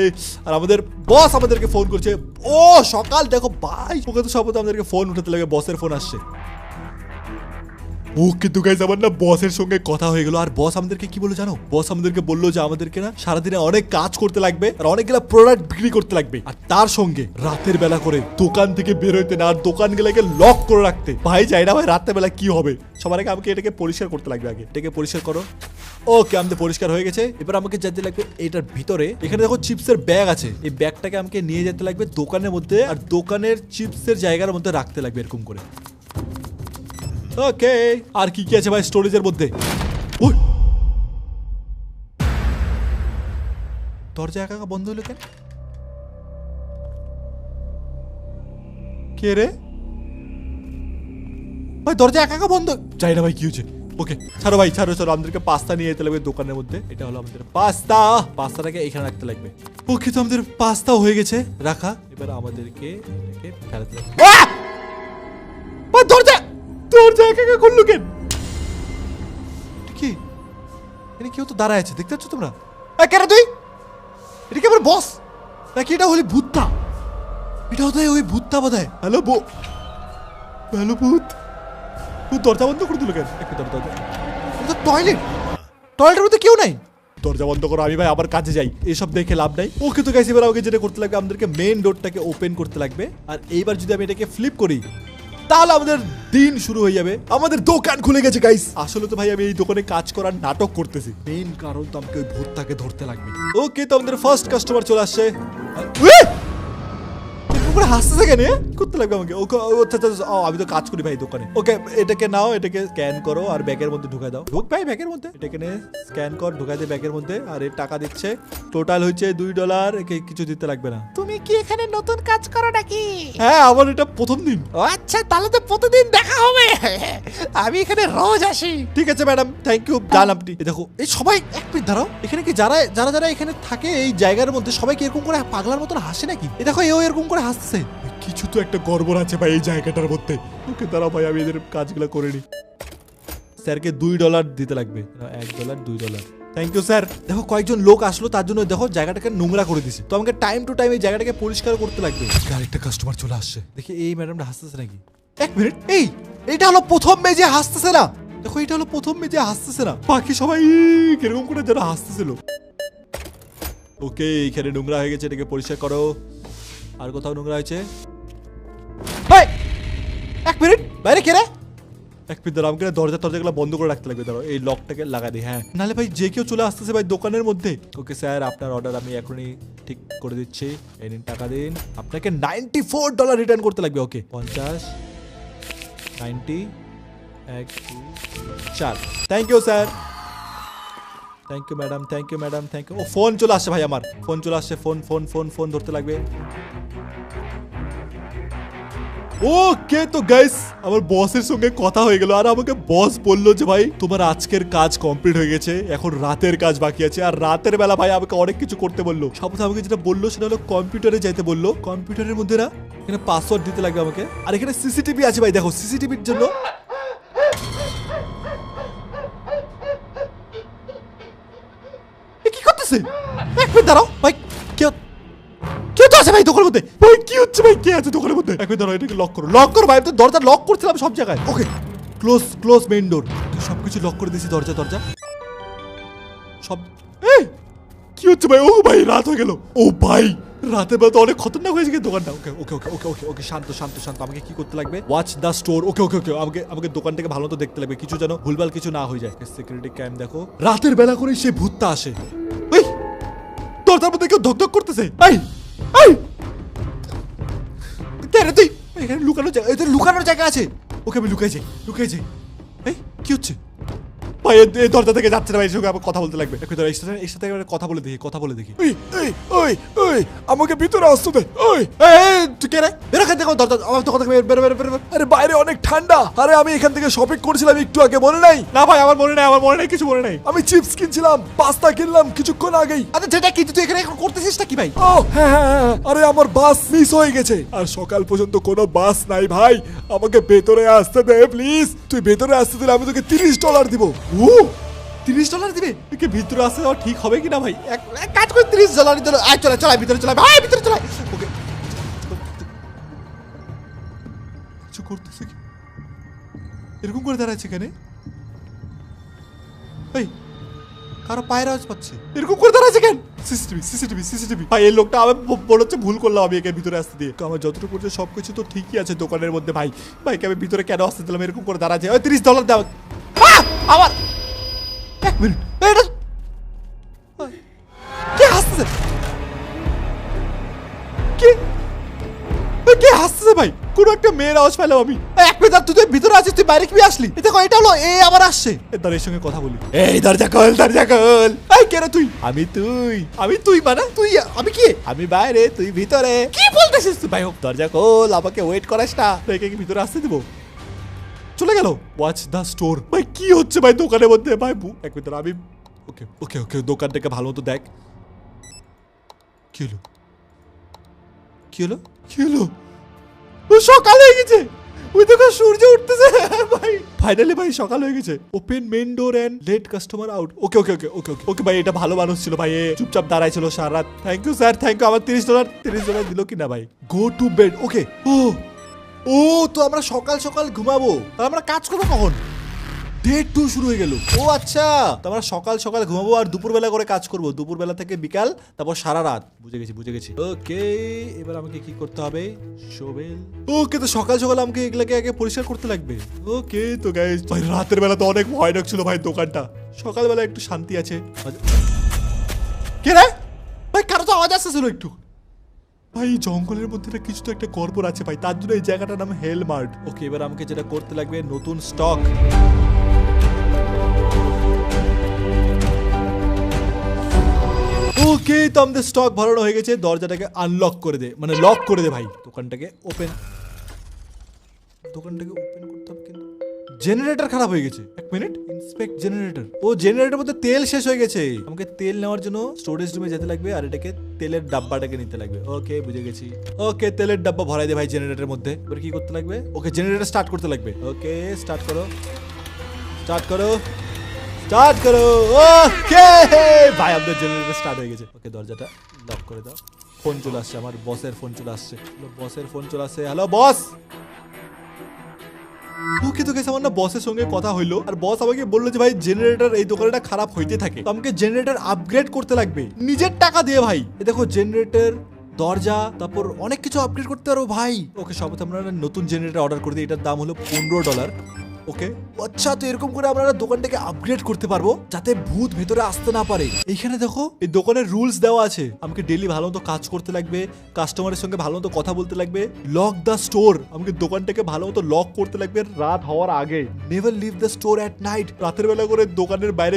S3: আর আমাদের বস আমাদেরকে ফোন করছে। ও সকাল দেখো ভাই, ওকে তো সব আমাদেরকে ফোন উঠাতে লাগে, বসের ফোন আসছে। ওকে তো গাইস, আমার না বসের সঙ্গে কথা হয়ে গেল। আর বস আমাদেরকে কি বললো জানো? বস আমাদেরকে বললো যে আমাদেরকে না সারাদিনে অনেক কাজ করতে লাগবে আর অনেকগুলা প্রোডাক্ট বিক্রি করতে লাগবে। আর তার সঙ্গে রাতের বেলা করে দোকান থেকে বের হইতে না, আর দোকানগুলোকে লক করে রাখতে। ভাই যাই না ভাই, রাতের বেলা কি হবে? সবার আগে আমাকে এটাকে পরিষ্কার করতে লাগবে। আগে এটাকে পরিষ্কার করো। ওকে, আমাদের পরিষ্কার হয়ে গেছে। এবার আমাকে যেতে লাগবে এটার ভিতরে। এখানে দেখো চিপসের ব্যাগ আছে, এই ব্যাগটাকে আমাকে নিয়ে যেতে লাগবে দোকানের মধ্যে, আর দোকানের চিপসের জায়গার মধ্যে রাখতে লাগবে এরকম করে। ওকে, আর কি কি আছে ভাই স্টোরেজের মধ্যে? ওই দরজা একা একা বন্ধ হলো কেন? কে রে ভাই? দরজা একা একা বন্ধ, যাই না ভাই, কি হয়েছে? ওকে ছাড়ো ভাই, ছাড়ো ছাড়ো। আমাদেরকে পাস্তা নিয়ে যেতে লাগবে দোকানের মধ্যে। এটা হলো আমাদের পাস্তা। পাস্তাটাকে এখানে রাখতে লাগবে। ওকে, তো আমাদের পাস্তা হয়ে গেছে রাখা। এবার আমাদেরকে এটাকে ফেলাতে লাগবে। ভাই দরজা দরজা একা একা খুললো কেন? কি এখানে কেউ তো দাঁড়ায় আছে, দেখতে পাচ্ছ তোমরা? কেন তুই? এটা কি আমার বস নাকি এটা হলি ভূতটা? এটা বোধহয় ওই ভূতটা বোধহয়। হ্যালো হ্যালো ভূত, দরজা বন্ধ করে দিল কেন? একটু টয়লেট, টয়লেটের মধ্যে কেউ নাই। দরজা বন্ধ করো, আমি ভাই আবার কাজে যাই, এসব দেখে লাভ নাই। ওকে তো গাইস, এবার আমাকে যেটা করতে লাগবে, আমাদেরকে মেইন ডোরটাকে ওপেন করতে লাগবে। আর এইবার যদি আমি এটাকে ফ্লিপ করি, তাহলে আমাদের দিন শুরু হয়ে যাবে। আমাদের দোকান খুলে গেছে গাইস। আসলে তো ভাই আমি এই দোকানে কাজ করার নাটক করতেছি, মেইন কারণ তো আমাকে ওই ভূতটাকে ধরতে লাগবে। ওকে, তো আমাদের ফার্স্ট কাস্টমার চলে আসছে। হাসতেছে কেন? করতে লাগবে আমাকে। ওকে আমি তো কাজ করি ভাই দোকানে। ওকে, এটাকে নাও, এটাকে স্ক্যান করো আর ব্যাগের মধ্যে ঢুকাই দাও। ঢুক ভাই ব্যাগের মধ্যে, এটাকে নে স্ক্যান কর, ঢুকাই দে ব্যাগের মধ্যে। আর এর টাকা দিচ্ছে, টোটাল হচ্ছে $2। একে কিছু দিতে লাগবে না।
S2: তুমি কি এখানে নতুন কাজ করো নাকি?
S3: হ্যাঁ, আমার এটা প্রথম দিন।
S2: ও আচ্ছা, তাহলে তো প্রতিদিন দেখা হবে। আমি এখানে রোজ আসি।
S3: ঠিক আছে ম্যাডাম, থ্যাংক ইউ। জান আপনি দেখো, এই সবাই এক মিনিট দাঁড়াও। এখানে কি যারা যারা যারা এখানে থাকে এই জায়গার মধ্যে, সবাই কি এরকম করে পাগলার মতন হাসে নাকি? এই দেখো, এও এরকম করে হাসছে। কিছু তো একটা গড়বড় আছে ভাই এই জায়গাটার মধ্যে। ওকে দাঁড়াও ভাই, আমি এদের কাজগুলো করে নিই। স্যারকে $2 দিতে লাগবে। $1 $2। Thank you sir. দেখো কয়েকজন লোক আসলো, তার জন্য দেখো জায়গাটাকে নোংরা করে দিছে। তো আমাকে টাইম টু টাইম এই জায়গাটাকে পরিষ্কার করতে লাগবে। আরেকটা কাস্টমার চলে আসছে, দেখি এই ম্যাডামটা হাসতেছে নাকি। এক মিনিট, এইটা হলো প্রথম মেয়ে হাসতেছে না। দেখো, এটা হলো প্রথম মেয়ে হাসতেছে না, বাকি সবাই কিরকম করে যেন হাসতেছিল। ওকে, এখানে নোংরা হয়ে গেছে, এটাকে পরিষ্কার করো। আর কোথাও নোংরা হয়েছে? এক মিনিট, বাইরে কে রে? এক মিনিট দাঁড়াও, আমাকে দরজাগুলো বন্ধ করে রাখতে লাগবে। দাঁড়াও, এই লকটাকে লাগা দিই। হ্যাঁ, নাহলে ভাই যে কেউ চলে আসতেছে ভাই দোকানের মধ্যে। ওকে স্যার, আপনার অর্ডার আমি এখনই ঠিক করে দিচ্ছি। এই নিন টাকা দিন। আপনাকে $94 রিটার্ন করতে লাগবে। Okay, 50 90 1 2 4। Thank you sir. Thank you madam, thank you madam, thank you. ও ফোন চলে আসছে ভাই, আমার ফোন চলে আসছে। ফোন ধরতে লাগবে। ওকে তো গাইস, আমার বসের সঙ্গে কথা হয়ে গেল। আর আমাকে বস বললো যে ভাই তোমার আজকের কাজ কমপ্লিট হয়ে গেছে, এখন রাতের কাজ বাকি আছে। আর রাতের বেলা ভাই আমাকে অনেক কিছু করতে বললো। সবথেকে আমাকে যেটা বললো সেটা হলো কম্পিউটারে যাইতে বললো। কম্পিউটারের মধ্যে না এখানে পাসওয়ার্ড দিতে লাগবে আমাকে। আর এখানে সিসিটিভি আছে ভাই, দেখো সিসিটিভির জন্য কি করতেছে? এক মিনিট দাঁড়াও ভাই, কে তো আছে ভাই দোকানের মধ্যে? ভাই কি হচ্ছে ভাই, কে আছে দোকানের মধ্যে? এক মিনিট দাঁড়াও, এটাকে লক করো ভাই, আমি তো দরজা লক করছিলাম সব জায়গায়। ওকে ক্লোজ মেইন ডোর, সবকিছু লক করে দিয়েছি, দরজা সব। এই কি হচ্ছে ভাই? ও ভাই রাত হয়ে গেল। ও ভাই রাতের বেলা তো অনেক খতরনাক হয়েছে দোকানটা। ওকে শান্ত আমাকে কি করতে লাগবে? Watch the store. ওকে আমাকে দোকানটাকে ভালো মতো দেখতে লাগবে, কিছু যেন ভুলভাল কিছু না হয়ে যায়। সিকিউরিটি ক্যাম দেখো, রাতের বেলা করে সে ভূতটা আসে। এই দরজার মধ্যে কেউ ধকধক করতেছে। এই কে রে তুই? এখানে লুকানোর জায়গা আছে। ওকে আমি লুকাই যাই। এই কি হচ্ছে ভাই? এই দরজা থেকে যাচ্ছে না ভাই, সঙ্গে আমার কথা বলতে লাগবে। এর সাথে কথা বলে দেখি। ওই আমাকে ভিতরে আসতে দে। তুই কে রে? বের এখান থেকে, দরজা আমার তো কথা বের। আরে বাইরে অনেক ঠান্ডা। আরে আমি এখান থেকে শপিং করছিলাম একটু আগে, মনে নাই? না ভাই আমার মনে নাই, কিছু মনে নাই। আমি চিপস কিনছিলাম, পাস্তা কিনলাম কিছুক্ষণ আগেই। আচ্ছা যেটা কি তুই এখানে এখন করতেছিস কি ভাই? ও হ্যাঁ, আরে আমার বাস মিস হয়ে গেছে, আর সকাল পর্যন্ত কোনো বাস নাই ভাই। আমাকে ভেতরে আসতে দে প্লিজ। তুই ভেতরে আসতে দিলে আমি তোকে $30 দিব। $30 দিবে? একে ভিতরে আসতে দেওয়া ঠিক হবে কিনা ভাই? এক কাজ করে $30 দিল। চল ভিতরে চল ভাই, ভিতরে চল। ওকে কিছু করতেছে কি? এরকম করে দাঁড়াচ্ছে কেন? এই কারো পায়ের আওয়াজ পাচ্ছে, এরকম করে দাঁড়াচ্ছে কেন? সিসিটিভি ভাই, এই লোকটা আমি মনে হচ্ছে ভুল করলাম আমি একে ভিতরে আসতে দিয়ে। আমার যতটুকু করছে সবকিছু তো ঠিকই আছে দোকানের মধ্যে ভাই। ভাইকে আমি ভিতরে কেন আসতে দিলাম? এরকম করে দাঁড়াচ্ছে। ওই $30 দাও আবার। এক মিনিট, এটা কে হাসতেছে? কে হাসতেছে ভাই? কোন একটা মেয়ের আওয়াজ পেলাম আমি। এক মিনিট, তুই ভিতরে আছিস, তুই বাইরে কি আসলি? দেখো এটা হলো এ আবার আসছে। এর সঙ্গে কথা বলি। এই দরজা খোল। এই কে রে তুই? আমি তুই মানে তুই? আমি কি? আমি বাইরে, তুই ভিতরে। কি বলতেছিস তুই ভাই? দরজা খোল, আমাকে ওয়েট করাস না। একে কি ভিতরে আসতে দিব? চলে গেল। Watch the store. ভাই কি হচ্ছে ভাই দোকানের মধ্যে ভাই? এক মিনিট আমি ওকে দোকানটাকে ভালো মতো দেখ। কি হলো? সকাল হয়ে গেছে। ওই দেখো সূর্য উঠতেছে ভাই। ফাইনালি ভাই সকাল হয়ে গেছে। Open main door and let customer out. Okay ভাই, এটা ভালো মানুষ ছিল ভাই, চুপচাপ দাঁড়াই ছিল সারা রাত। Thank you sir, thank you. আমার $30 দিল কিনা ভাই? Go to bed. ওকে ও তো আমরা সকাল ঘুমাবো, আর আমরা কাজ করবো কখন? ডে 2 শুরু হয়ে গেল। ও আচ্ছা, তো আমরা সকাল ঘুমাবো আর দুপুরবেলা করে কাজ করবো। দুপুরবেলা থেকে বিকাল, তারপর সারা রাত। বুঝে গেছি। ওকে এবার আমাকে কি করতে হবে? শোভেল। ওকে তো সকাল আমাকে এগুলাকে আগে পরিষ্কার করতে লাগবে। ওকে তো গাইস, ভাই রাতের বেলা তো অনেক ভয়ানক ছিল ভাই দোকানটা। সকালবেলা একটু শান্তি আছে। কে রে ভাই? কারো তো আওয়াজ আসতেছিল একটু। ভাই জঙ্গলের মধ্যে কিছু তো একটা গড়বড় আছে ভাই, তার জন্য এই জায়গাটার নাম হেল মার্ট। ওকে এবার আমাকে যেটা করতে লাগবে, নতুন স্টক। ওকে তো আমাদের স্টক ভরানো হয়ে গেছে। দরজাটাকে আনলক করে দে, মানে লক করে দে ভাই। দোকানটাকে ওপেন করতে হবে, কিন্তু জেনারেটর খারাপ হয়ে গেছে। এক মিনিট, ইন্সপেক্ট জেনারেটর। ও জেনারেটরের মধ্যে তেল শেষ হয়ে গেছে। আমাকে তেল নেওয়ার জন্য স্টোরেজ রুমে যেতে লাগবে, আর এটাকে তেলের ডাব্বাটাকে নিতে লাগবে। ওকে বুঝে গেছি। ওকে তেলের ডাব্বা ভরাই দে ভাই জেনারেটরের মধ্যে। এবার কি করতে লাগবে? ওকে জেনারেটর স্টার্ট করতে লাগবে। ওকে স্টার্ট করো। ওকে ভাই আমাদের জেনারেটর স্টার্ট হয়ে গেছে। ওকে দরজাটা লক করে দাও। ফোন চলে আসছে, আমার বসের ফোন চলে আসছে। Hello boss. ওকে তো গেছে, আমার না বসের সঙ্গে কথা হইলো, আর বস আমাকে বললো যে ভাই জেনারেটর এই দোকানটা খারাপ হইতে থাকে, তো আমাকে জেনারেটর আপগ্রেড করতে লাগবে নিজের টাকা দিয়ে ভাই। এই দেখো জেনারেটর, দরজা, তারপর অনেক কিছু আপগ্রেড করতে পারো ভাই। ওকে সবথেকে আমরা নতুন জেনারেটর অর্ডার করে দিই। এটার দাম হলো $15। ওকে আচ্ছা, তো এরকম করে আমরা দোকানটাকে আপগ্রেড করতে পারবো যাতে ভূত ভেতরে আসতে না পারে। এইখানে দেখো এই দোকানের রুলস দেওয়া আছে। আমাকে ডেইলি ভালো মতো কাজ করতে লাগবে, কাস্টমারের সঙ্গে ভালো মতো কথা বলতে লাগবে। লক দ্য স্টোর, আমাকে দোকানটাকে ভালো মতো লক করতে লাগবে রাত হওয়ার আগে। Never leave the store at night, রাতের বেলা করে দোকানের বাইরে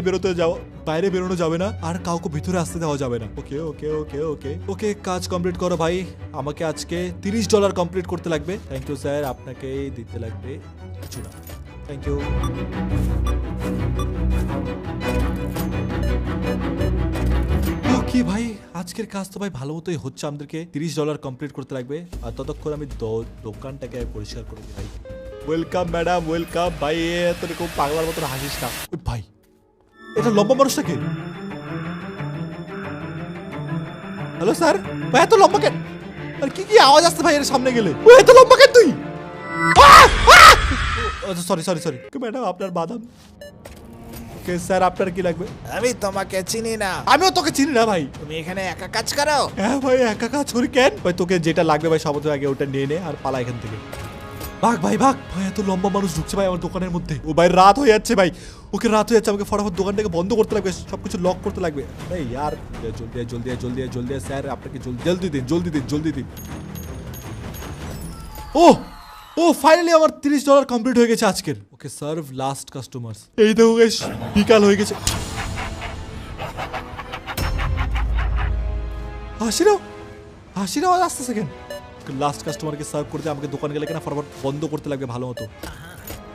S3: বেরোনো যাবে না, আর কাউকে ভিতরে আসতে দেওয়া যাবে না। ওকে কাজ কমপ্লিট করো ভাই। আমাকে আজকে $30 কমপ্লিট করতে লাগবে। থ্যাংক ইউ স্যার, আপনাকে দিতে লাগবে কিছু না। Thank you. ওকে ওকে ভাই, আজকের কাজ তো ভাই ভালো মতোই হচ্ছে। আমাদেরকে $30 কমপ্লিট করতে লাগবে, আর ততক্ষণ আমি দোকানটাকে পরিষ্কার করে দিই ভাই। ওয়েলকাম ম্যাডাম, ওয়েলকাম ভাই। তোর খুব পাগলার মতো হাসিস না। ওই ভাই, এটা লম্বা মানুষটাকে। হ্যালো স্যার, ভাই এত লম্বা কেন? আর কি কি আওয়াজ আসছে ভাই এর সামনে গেলে? ও এত লম্বা কেন তুই? সরি সরি সরি ম্যাডাম, আপনার বাদাম। ওকে স্যার, আপনার কি লাগবে?
S5: আমি তোমাকে চিনি না।
S3: আমিও তোকে চিনি না ভাই।
S5: তুমি এখানে একা কাজ করো?
S3: হ্যাঁ ভাই, একা কাজ করি কেন? ভাই তোকে যেটা লাগবে ভাই সব আগে ওটা নিয়ে নে আর পালা এখান থেকে। ভাগ ভাই ভাগ। ভাই এত লম্বা মানুষ ঢুকছে ভাই আমার দোকানের মধ্যে। ও ভাই রাত হয়ে যাচ্ছে ভাই, ওকে রাত হয়ে যাচ্ছে। আমাকে ফটাফট দোকানটাকে বন্ধ করতে লাগবে, সবকিছু লক করতে লাগবে। আরে ইয়ার, জলদি জলদি জলদি জলদি স্যার, আপনাকে জলদি দিন, জলদি দিন, জলদি দিন। ও ও ফাইনালি আমার $30 কমপ্লিট হয়ে গেছে আজকের। ওকে সার্ভ লাস্ট কাস্টমার্স। এই দেখো গাইস, বিকাল হয়ে গেছে। হাসিরাও আসতেছে কেন? লাস্ট কাস্টমারকে সার্ভ করতে আমাকে দোকান গেলে কেন ফটাফট বন্ধ করতে লাগবে ভালো মতো।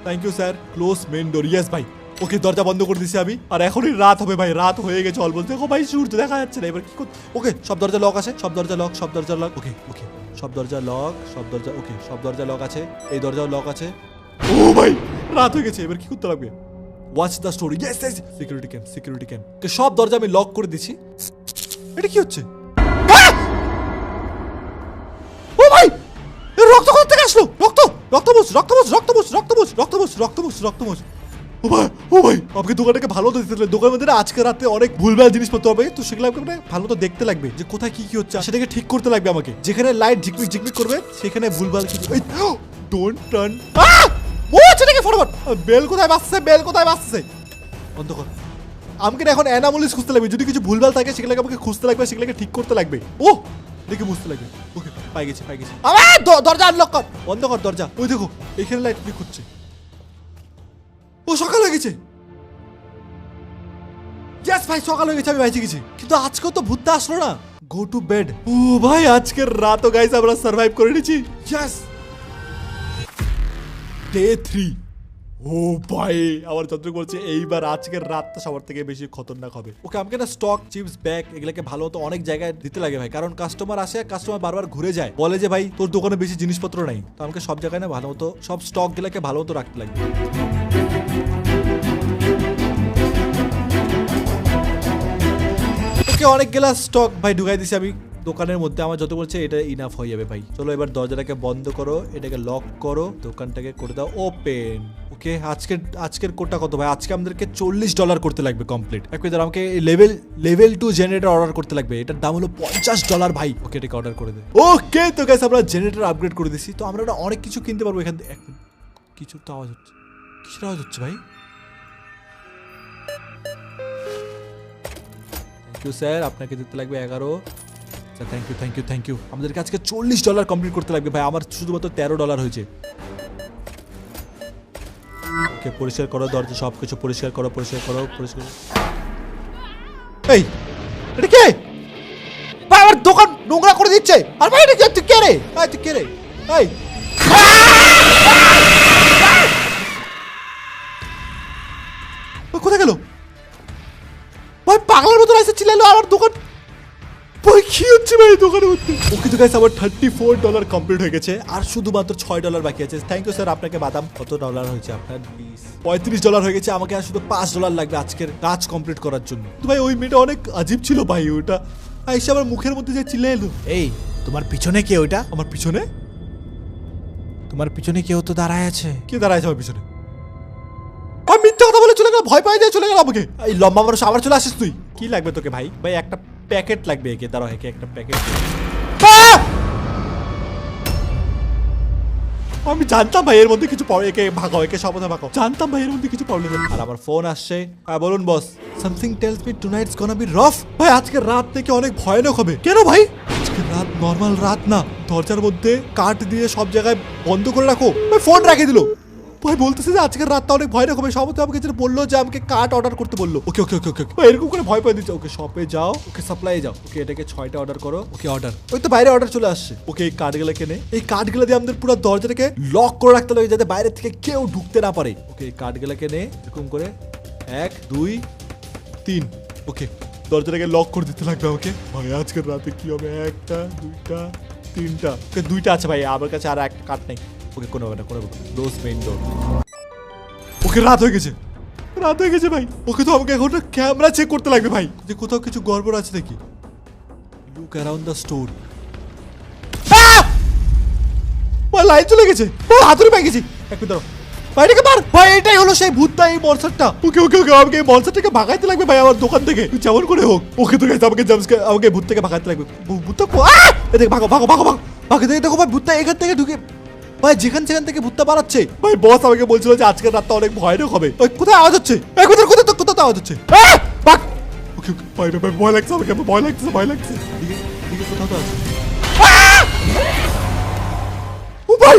S3: Thank you sir. Close main door. Yes ভাই। ওকে, দরজা বন্ধ করে দিছি আমি। আর এখনই রাত হবে ভাই, রাত হয়ে গেছে অলমোস্ট। দেখো ভাই, সূর্য দেখা যাচ্ছে না। এবার কি করতে? ওকে, সব দরজা লক আছে, সব দরজা লক, সব দরজা লক। ওকে ওকে, সব দরজা লক, সব দরজা ওকে, সব দরজা লক আছে। এই দরজাও লক আছে। ও ভাই, রাত হয়ে গেছে। এবার কি করতে লাগবে? Watch the story. Yes yes, security camp, security camp. সব দরজা আমি লক করে দিছি। এটা কি হচ্ছে? ও ভাই, রক্ত কোথা থেকে আসলো? রক্ত, রক্তমুষ, রক্তমুষ, রক্তমুষ, রক্তমুষ, রক্তমুষ, রক্তমুষ, রক্তমুষ। ও ভাই, ও ভাই, আমাকে দোকানটাকে ভালো তো দিতে লাগবে। দোকানের মধ্যে আজকে রাতে অনেক ভুলভাল জিনিসপত্র হবে, তো সেগুলো আমাকে ভালো তো দেখতে লাগবে যে কোথায় কি কি হচ্ছে, সেটাকে ঠিক করতে লাগবে আমাকে। যেখানে লাইট ঝিকমিক ঝিকমিক করবে সেখানে ভুলভাল কিছু। Don't turn. ও সেটাকে ফটাফট। বেল কোথায় বাজছে? বেল কোথায় বাজছে? বন্ধ কর। আমাকে এখন অ্যানামলিস খুঁজতে লাগবে। যদি কিছু ভুলভাল থাকে সেগুলোকে আমাকে খুঁজতে লাগবে, সেগুলোকে ঠিক করতে লাগবে। ও দেখে বুঝতে লাগবে। ওকে, পাই গেছি, পাই গেছি। আবার দরজা আনলক কর, বন্ধ কর দরজা। ওই দেখো, এখানে লাইট ক্লিক হচ্ছে। ও সকাল হয়ে গেছে। ইয়েস ভাই, সকাল হয়ে গেছে, আমি বাইচে গেছি। কিন্তু আজকেও তো ভূতটা আসলো না। Go to bed. ও ভাই, আজকের রাতও গাইস আমরা সার্ভাইভ করে নিয়েছি। ইয়েস। ডে 3। ও ভাই, আমার যতটুকু বলছে এইবার আজকের রাতটা সবার থেকে বেশি খতরনাক হবে। ওকে, আমাকে না স্টক, চিপস, ব্যাগ এগুলোকে ভালো মতো অনেক জায়গায় দিতে লাগে ভাই, কারণ কাস্টমার আসে, কাস্টমার বারবার ঘুরে যায়, বলে যে ভাই তোর দোকানে বেশি জিনিসপত্র নাই। তো আমাকে সব জায়গায় না ভালো মতো সব স্টক গুলাকে ভালো মতো রাখতে লাগবে। ওকে, অনেকগুলা স্টক ভাই ঢুকাই দিছি আমি দোকানের মধ্যে। আমার যত বলছে এটা ইনাফ হয়ে যাবে ভাই। চলো এবার দরজাটাকে বন্ধ করো, এটাকে লক করো, দোকানটাকে করে দাও ওপেন। ওকে, আজকের কোডটা কত ভাই? আজকে আমাদেরকে $40 করতে লাগবে কমপ্লিট। আমাকে লেভেল 2 জেনারেটর অর্ডার করতে লাগবে। এটার দাম হলো $50 ভাই। ওকে, এটাকে অর্ডার করে দে। ওকে, তো গাইস আমরা জেনারেটর আপগ্রেড করে দিছি। তো আমরা অনেক কিছু কিনতে পারবো এখান থেকে। কিছু তো আওয়াজ হচ্ছে। কিসের আওয়াজ হচ্ছে ভাই? থ্যাংক ইউ স্যার, আপনাকে দিতে লাগবে 11। Thank you thank you thank you. আমাদেরকে আজকে $40 কমপ্লিট করতে লাগবে ভাই। আমার শুধুমাত্র $13 হয়েছে। ওকে, পরিষ্কার করো দরজা, সবকিছু পরিষ্কার করো, পরিষ্কার করো, পরিষ্কার। এই এটা কে ভাই? আমার দোকান নোংরা করে দিচ্ছে। আর ভাই এটা তুই কে রে? তুই কে রে? এই কোথায় গেল ভাই? পাগলের মতো এসে চিল্লালো আমার দোকান। ভাই কি হচ্ছে ভাই দোকানের মধ্যে? ওকে তো গাইস, আমার $34 কমপ্লিট হয়ে গেছে, আর শুধুমাত্র $6 বাকি আছে। থ্যাংক ইউ স্যার, আপনাকে বাদাম। কত ডলার হয়েছে আপনার? $35 হয়ে গেছে। আমাকে আর শুধু $5 লাগবে আজকের কাজ কমপ্লিট করার জন্য। তো ভাই ওই মেয়েটা অনেক আজীব ছিল ভাই। ওটা এসে আমার মুখের মধ্যে যে চিল্লে এলো।
S5: এই তোমার পিছনে কে? ওইটা
S3: আমার পিছনে?
S5: তোমার পিছনে কেউ তো দাঁড়ায় আছে।
S3: কে দাঁড়ায় আছে আমার পিছনে? ভাই মিথ্যা কথা বলে চলে গেল, ভয় পাই দিয়ে চলে গেল আমাকে। এই লম্বা মানুষ আবার চলে আসিস তুই? কি লাগবে তোকে ভাই? ভাই একটা প্যাকেট লাগবে। একে দাঁড়াও, একে একটা প্যাকেট। আমি জানতাম ভাই এর মধ্যে কিছু পাবে। একে ভাগাও, একে সব ভাগাও। জানতাম ভাই এর মধ্যে কিছু প্রবলেম। আর আমার ফোন আসছে। বলুন boss. Something tells me tonight's gonna be rough. ভাই আজকের রাত থেকে অনেক ভয়ানক হবে। কেন ভাই? আজকের রাত নরমাল রাত না। দরজার মধ্যে কাঠ দিয়ে সব জায়গায় বন্ধ করে রাখো। ভাই ফোন রেখে দিল। ভাই বলতেছে যে আজকের রাতটা অনেক ভয়ানক হবে। সব আমাকে যেটা বললো যে আমাকে কাঠ অর্ডার করতে বললো। ওকে ওকে ওকে ওকে, এরকম করে ভয় পাই দিচ্ছে। ওকে শপে যাও, ওকে সাপ্লাই যাও। ওকে এটাকে 6টা অর্ডার করো। ওকে অর্ডার। ওই তো বাইরে অর্ডার চলে আসছে। ওকে এই কাঠগুলো কেনে। এই কাঠগুলো দিয়ে আমাদের পুরো দরজাটাকে লক করে রাখতে হবে যাতে বাইরে থেকে কেউ ঢুকতে না পারে। ওকে এই কাঠগুলো কেনে এরকম করে 1 2 3। ওকে দরজাটাকে লক করে দিতে লাগবে আমাকে। ভাই আজকের রাতে কি হবে? একটা, দুইটা, তিনটা। ওকে, দুইটা আছে ভাই, আমার কাছে আর একটা কাঠ নেই। ওকে, কোনো ব্যাপার না, কোনো ব্যাপার না। ক্লোজ মেইন ডোর। ওকে, রাত হয়ে গেছে, রাত হয়ে গেছে ভাই। ওকে তো আমাকে এখন ক্যামেরা চেক করতে লাগবে ভাই, যে কোথাও কিছু গড়বড় আছে নাকি। Look around the store. Light চলে গেছে, ও হাতুড়ি পেয়ে গেছি। এক মিনিট দাঁড়াও ভাই, এটাকে মার ভাই। এটাই হলো সেই ভূতটা, এই মনস্টারটা। ওকে ওকে ওকে, আমাকে এই মনস্টারটাকে ভাগাইতে লাগবে ভাই আমার দোকান থেকে, যেমন করে হোক। ওকে তো গাইস, আমাকে ভূত থেকে ভাগাইতে লাগবে। ভূতটা এদিকে ভাগো ভাগো ভাগো ভাগো ভাগো। দেখো ভাই, ভূতটা এখান থেকে ঢুকে ভাই, যেখান থেকে ভূতটা বাড়াচ্ছে ভাই। বস আমাকে বলছিল যে আজকের রাতটা অনেক ভয়ানক হবে। ওই কোথায় আওয়াজ হচ্ছে? এই কোথায় কোথায় কোথায় আওয়াজ হচ্ছে? ভাগ। ওকে ওকে ভাই ভাই, ভয় লাগছে আমাকে, ভয় লাগছে, ভয় লাগছে। এদিকে এদিকে কোথাও তো আছে। ও ভাই,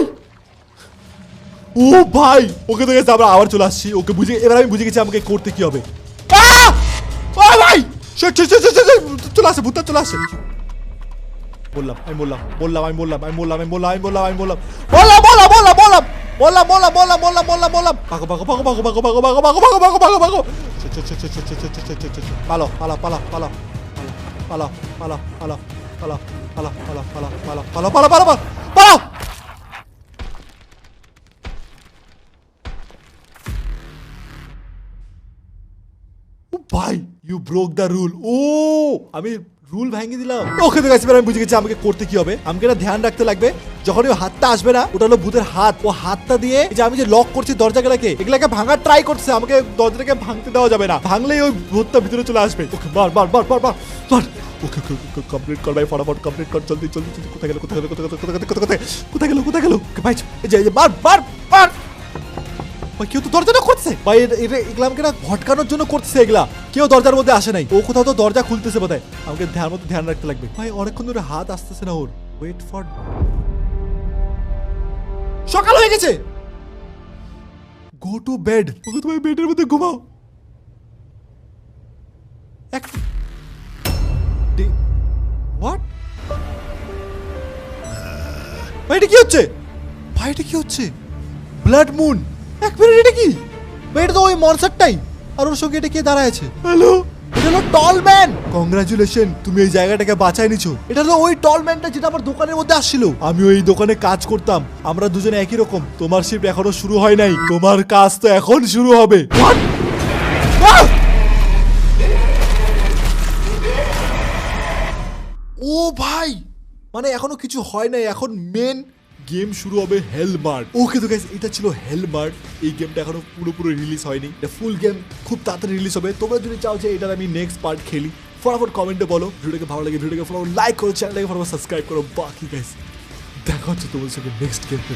S3: ও ভাই, ওকে তো গেছে, আমরা আবার চলে আসছি। ওকে বুঝে, এবার আমি বুঝে গেছি আমাকে করতে কি হবে। ভাই চলে আসে, ভূতটা চলে আসে। বললাম আমি বললাম বললাম আমি বললাম আমি বললাম আমি বললাম আমি বললাম আমি বললাম বললাম বললাম বললাম বললাম বললাম বললাম বললাম বললাম বললাম বললাম ভাগো ভাগো ভাগো ভাগো ভাগো ভাগো ভাগো ভাগো ভাগো ভাগো ভাগো ভাগো পালো পালা পালা পালা পালা পালা পালা পালা পালা পালা পালা পালা পালা পালা পালা পালা পালা। ভাই, ইউ ব্রোক দ্য রুল। ও, আমি রুল ভেঙে দিলাম। ওকে তো গাইস, আমি বুঝে গেছি আমাকে করতে কি হবে। আমাকে এটা ধ্যান রাখতে লাগবে, যখন ওই হাতটা আসবে না, ওটা হলো ভূতের হাত। ও হাতটা দিয়ে যে আমি যে লক করছি দরজাগুলোকে, এগুলাকে ভাঙার ট্রাই করছে। আমাকে দরজাটাকে ভাঙতে দেওয়া যাবে না, ভাঙলেই ওই ভূতটা ভিতরে চলে আসবে। ওকে, বার বার বার বার বার বার। ওকে ওকে ওকে, কমপ্লিট কর ভাই, ফটাফট কমপ্লিট কর, জলদি জলদি জলদি। কোথায় গেল কোথায় গেল কোথায় গেল কোথায় গেল কোথায় গেল কোথায় গেল? ভাই এই যে বার বার বার। কেউ তো দরজাটা করছে ভাই, এগুলামকে না ভটকানোর জন্য করছে এগুলা। কেউ দরজার মধ্যে আসে নাই, ও কোথাও তো দরজা খুলতেছে বোধহয়। আমাকে ধ্যান রাখতে লাগবে ভাই। অনেকক্ষণ ধরে হাত আসতেছে না ওর। ওয়েট ফর, সকাল হয়ে গেছে। Go to bed. ওকে তুমি বেডের মধ্যে ঘুমাও। হোয়াট ভাই, এটা কি হচ্ছে ভাই? এটা কি হচ্ছে? Blood moon. এক মিনিট, এটা কি ভাই? এটা তো ওই মনস্টারটাই, আর ওর সঙ্গে এটা কে দাঁড়ায় আছে? হ্যালো, এটা হলো টল ম্যান। কংগ্রাচুলেশন, তুমি এই জায়গাটাকে বাঁচায় নিছো। এটা তো ওই টল ম্যানটা যেটা আমার দোকানের মধ্যে আসছিল। আমিও এই দোকানে কাজ করতাম, আমরা দুজনে একই রকম। তোমার শিফট এখনো শুরু হয় নাই, তোমার কাজ তো এখন শুরু হবে। ও ভাই, মানে এখনো কিছু হয় নাই, এখন মেন গেম শুরু হবে হেলমার্ট। ওকে তো গাইস, এটা ছিল হেলমার্ট। এই গেমটা এখনো পুরোপুরি রিলিজ হয়নি, এটা ফুল গেম খুব তাড়াতাড়ি রিলিজ হবে। তোমরা যদি চাও যে এটার আমি নেক্সট পার্ট খেলি, ফটাফট কমেন্টে বলো। ভিডিওটাকে ভালো লাগে ভিডিওটাকে ফটাফট লাইক করো, চ্যানেলটাকে ফটাফট সাবস্ক্রাইব করো। বাকি গাইস দেখা হচ্ছে তোমাদের সঙ্গে নেক্সট গেম প্লে।